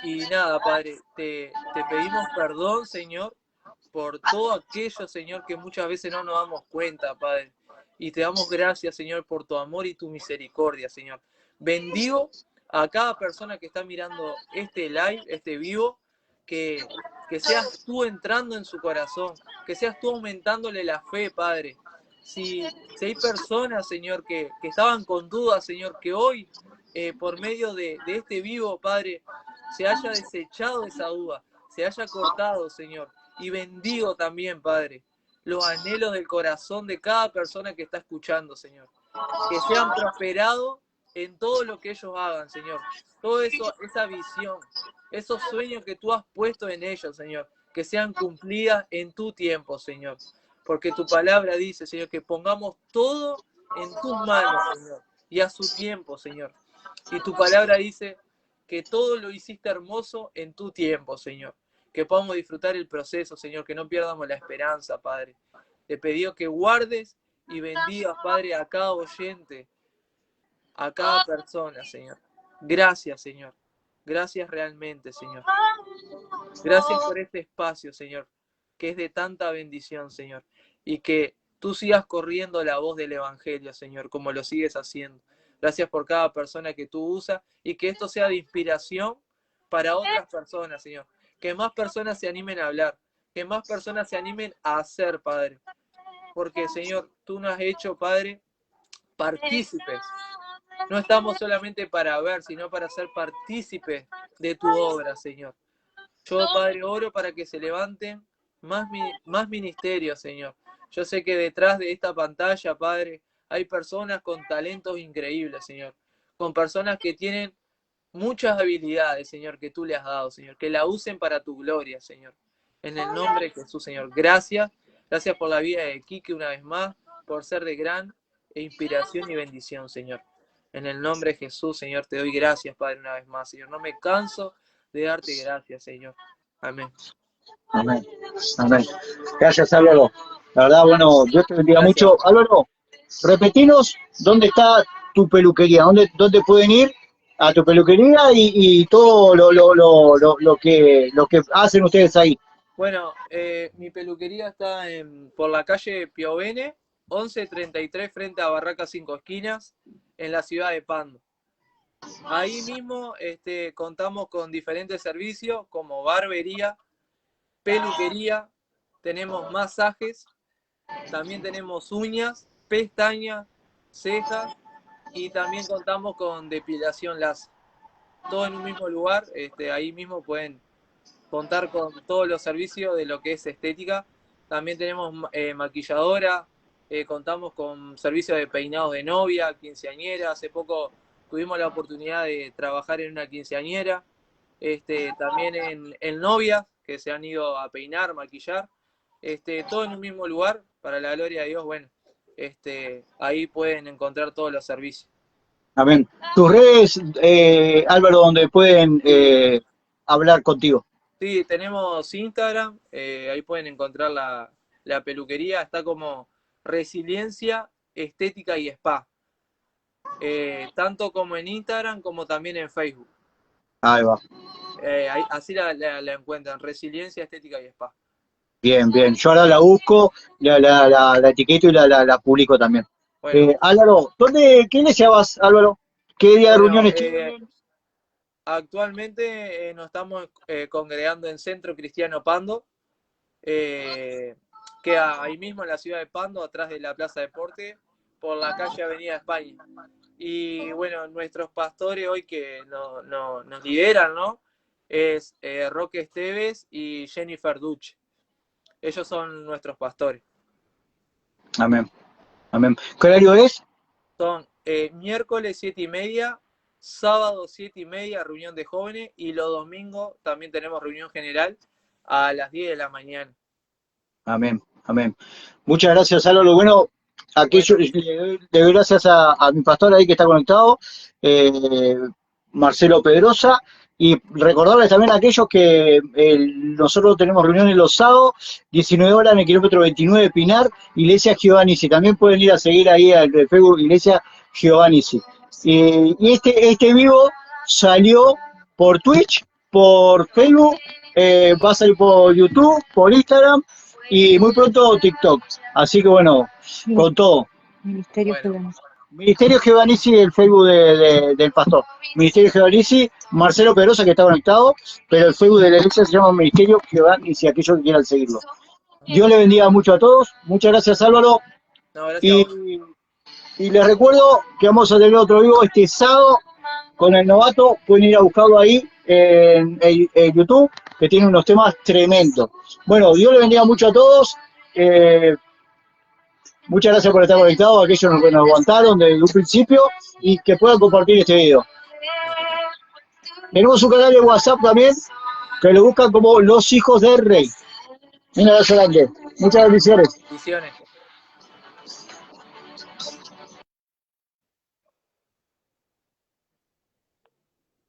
S3: Y nada, Padre, te pedimos perdón, Señor, por todo aquello, Señor, que muchas veces no nos damos cuenta, Padre. Y te damos gracias, Señor, por tu amor y tu misericordia, Señor. Bendigo a cada persona que está mirando este live, este vivo, que, que seas tú entrando en su corazón, que seas tú aumentándole la fe, Padre. Si hay personas, Señor, que estaban con dudas, Señor, que hoy, por medio de este vivo, Padre, se haya desechado esa duda, se haya cortado, Señor. Y bendigo también, Padre, los anhelos del corazón de cada persona que está escuchando, Señor. Que sean prosperados en todo lo que ellos hagan, Señor. Todo eso, esa visión, esos sueños que tú has puesto en ellos, Señor, que sean cumplidas en tu tiempo, Señor. Porque tu palabra dice, Señor, que pongamos todo en tus manos, Señor, y a su tiempo, Señor. Y tu palabra dice que todo lo hiciste hermoso en tu tiempo, Señor. Que podamos disfrutar el proceso, Señor, que no pierdamos la esperanza, Padre. Te pido que guardes y bendigas, Padre, a cada oyente, a cada persona, Señor. Gracias, Señor. Gracias realmente, Señor. Gracias por este espacio, Señor, que es de tanta bendición, Señor. Y que tú sigas corriendo la voz del Evangelio, Señor, como lo sigues haciendo. Gracias por cada persona que tú usas y que esto sea de inspiración para otras personas, Señor. Que más personas se animen a hablar, que más personas se animen a hacer, Padre. Porque, Señor, tú nos has hecho, Padre, partícipes. No estamos solamente para ver, sino para ser partícipes de tu obra, Señor. Yo, Padre, oro para que se levanten más ministerios, Señor. Yo sé que detrás de esta pantalla, Padre, hay personas con talentos increíbles, Señor. Con personas que tienen muchas habilidades, Señor, que tú le has dado, Señor. Que la usen para tu gloria, Señor. En el nombre de Jesús, Señor. Gracias. Gracias por la vida de Quique una vez más, por ser de gran inspiración y bendición, Señor. En el nombre de Jesús, Señor, te doy gracias, Padre, una vez más, Señor. No me canso de darte gracias, Señor. Amén.
S2: Amén. Amén. Gracias, Álvaro. La verdad, bueno, Dios te bendiga
S3: Gracias.
S2: mucho. Álvaro, repetinos dónde está tu peluquería, dónde pueden ir a tu peluquería y todo lo que hacen ustedes ahí.
S3: Bueno, mi peluquería está por la calle Piovene, 1133, frente a Barraca 5 Esquinas, en la ciudad de Pando. Ahí mismo contamos con diferentes servicios como barbería, peluquería, tenemos masajes, también tenemos uñas, pestañas, cejas y también contamos con depilación láser. Todo en un mismo lugar, ahí mismo pueden contar con todos los servicios de lo que es estética. También tenemos maquilladora, contamos con servicios de peinados de novia, quinceañera. Hace poco tuvimos la oportunidad de trabajar en una quinceañera, también en novias que se han ido a peinar, maquillar, todo en un mismo lugar, para la gloria de Dios. Bueno, ahí pueden encontrar todos los servicios.
S2: Amén. Tus redes, Álvaro, donde pueden hablar contigo.
S3: Sí, tenemos Instagram, ahí pueden encontrar la peluquería, está como Resiliencia, Estética y Spa, tanto como en Instagram como también en Facebook.
S2: Ahí va.
S3: Así la encuentran, Resiliencia, Estética y Spa.
S2: Bien, bien. Yo ahora la busco, la etiqueto y la publico también.
S3: Bueno,
S2: Álvaro, ¿qué iglesia vas, Álvaro? ¿Qué día de
S3: bueno,
S2: reuniones tienen?
S3: actualmente nos estamos congregando en Centro Cristiano Pando, queda ahí mismo en la ciudad de Pando, atrás de la Plaza Deporte, por la calle Avenida España. Y bueno, nuestros pastores hoy que nos lideran, ¿no? Es Roque Esteves y Jennifer Duche. Ellos son nuestros pastores.
S2: Amén. Amén. ¿Qué horario es?
S3: Son miércoles 7:30, sábado 7:30, reunión de jóvenes, y los domingos también tenemos reunión general a las 10 de la mañana.
S2: Amén, amén. Muchas gracias, Álvaro. Bueno, aquí yo le doy gracias a mi pastor ahí que está conectado, Marcelo Pedrosa, y recordarles también a aquellos que nosotros tenemos reuniones los sábados, 19 horas en el kilómetro 29 de Pinar, Iglesia Giovannici. También pueden ir a seguir ahí al Facebook Iglesia Giovannici. Y este vivo salió por Twitch, por Facebook, va a salir por YouTube, por Instagram y muy pronto TikTok. Así que bueno, con todo.
S4: Ministerio
S3: Bueno.
S4: Giovannici.
S2: Ministerio Giovannici, el Facebook del pastor. Ministerio Giovannici, Marcelo Pedrosa que está conectado, pero el Facebook de la iglesia se llama Ministerio Giovannici, aquellos que quieran seguirlo. Dios le bendiga mucho a todos. Muchas gracias, Álvaro.
S3: No, gracias a vos.
S2: Y les recuerdo que vamos a tener otro vivo este sábado con el novato. Pueden ir a buscarlo ahí en YouTube, que tiene unos temas tremendos. Bueno, Dios le bendiga mucho a todos. Muchas gracias por estar conectados, aquellos que nos aguantaron desde un principio y que puedan compartir este video. Tenemos un canal de WhatsApp también, que lo buscan como Los Hijos del Rey. Un abrazo grande. Muchas bendiciones.
S3: Bendiciones.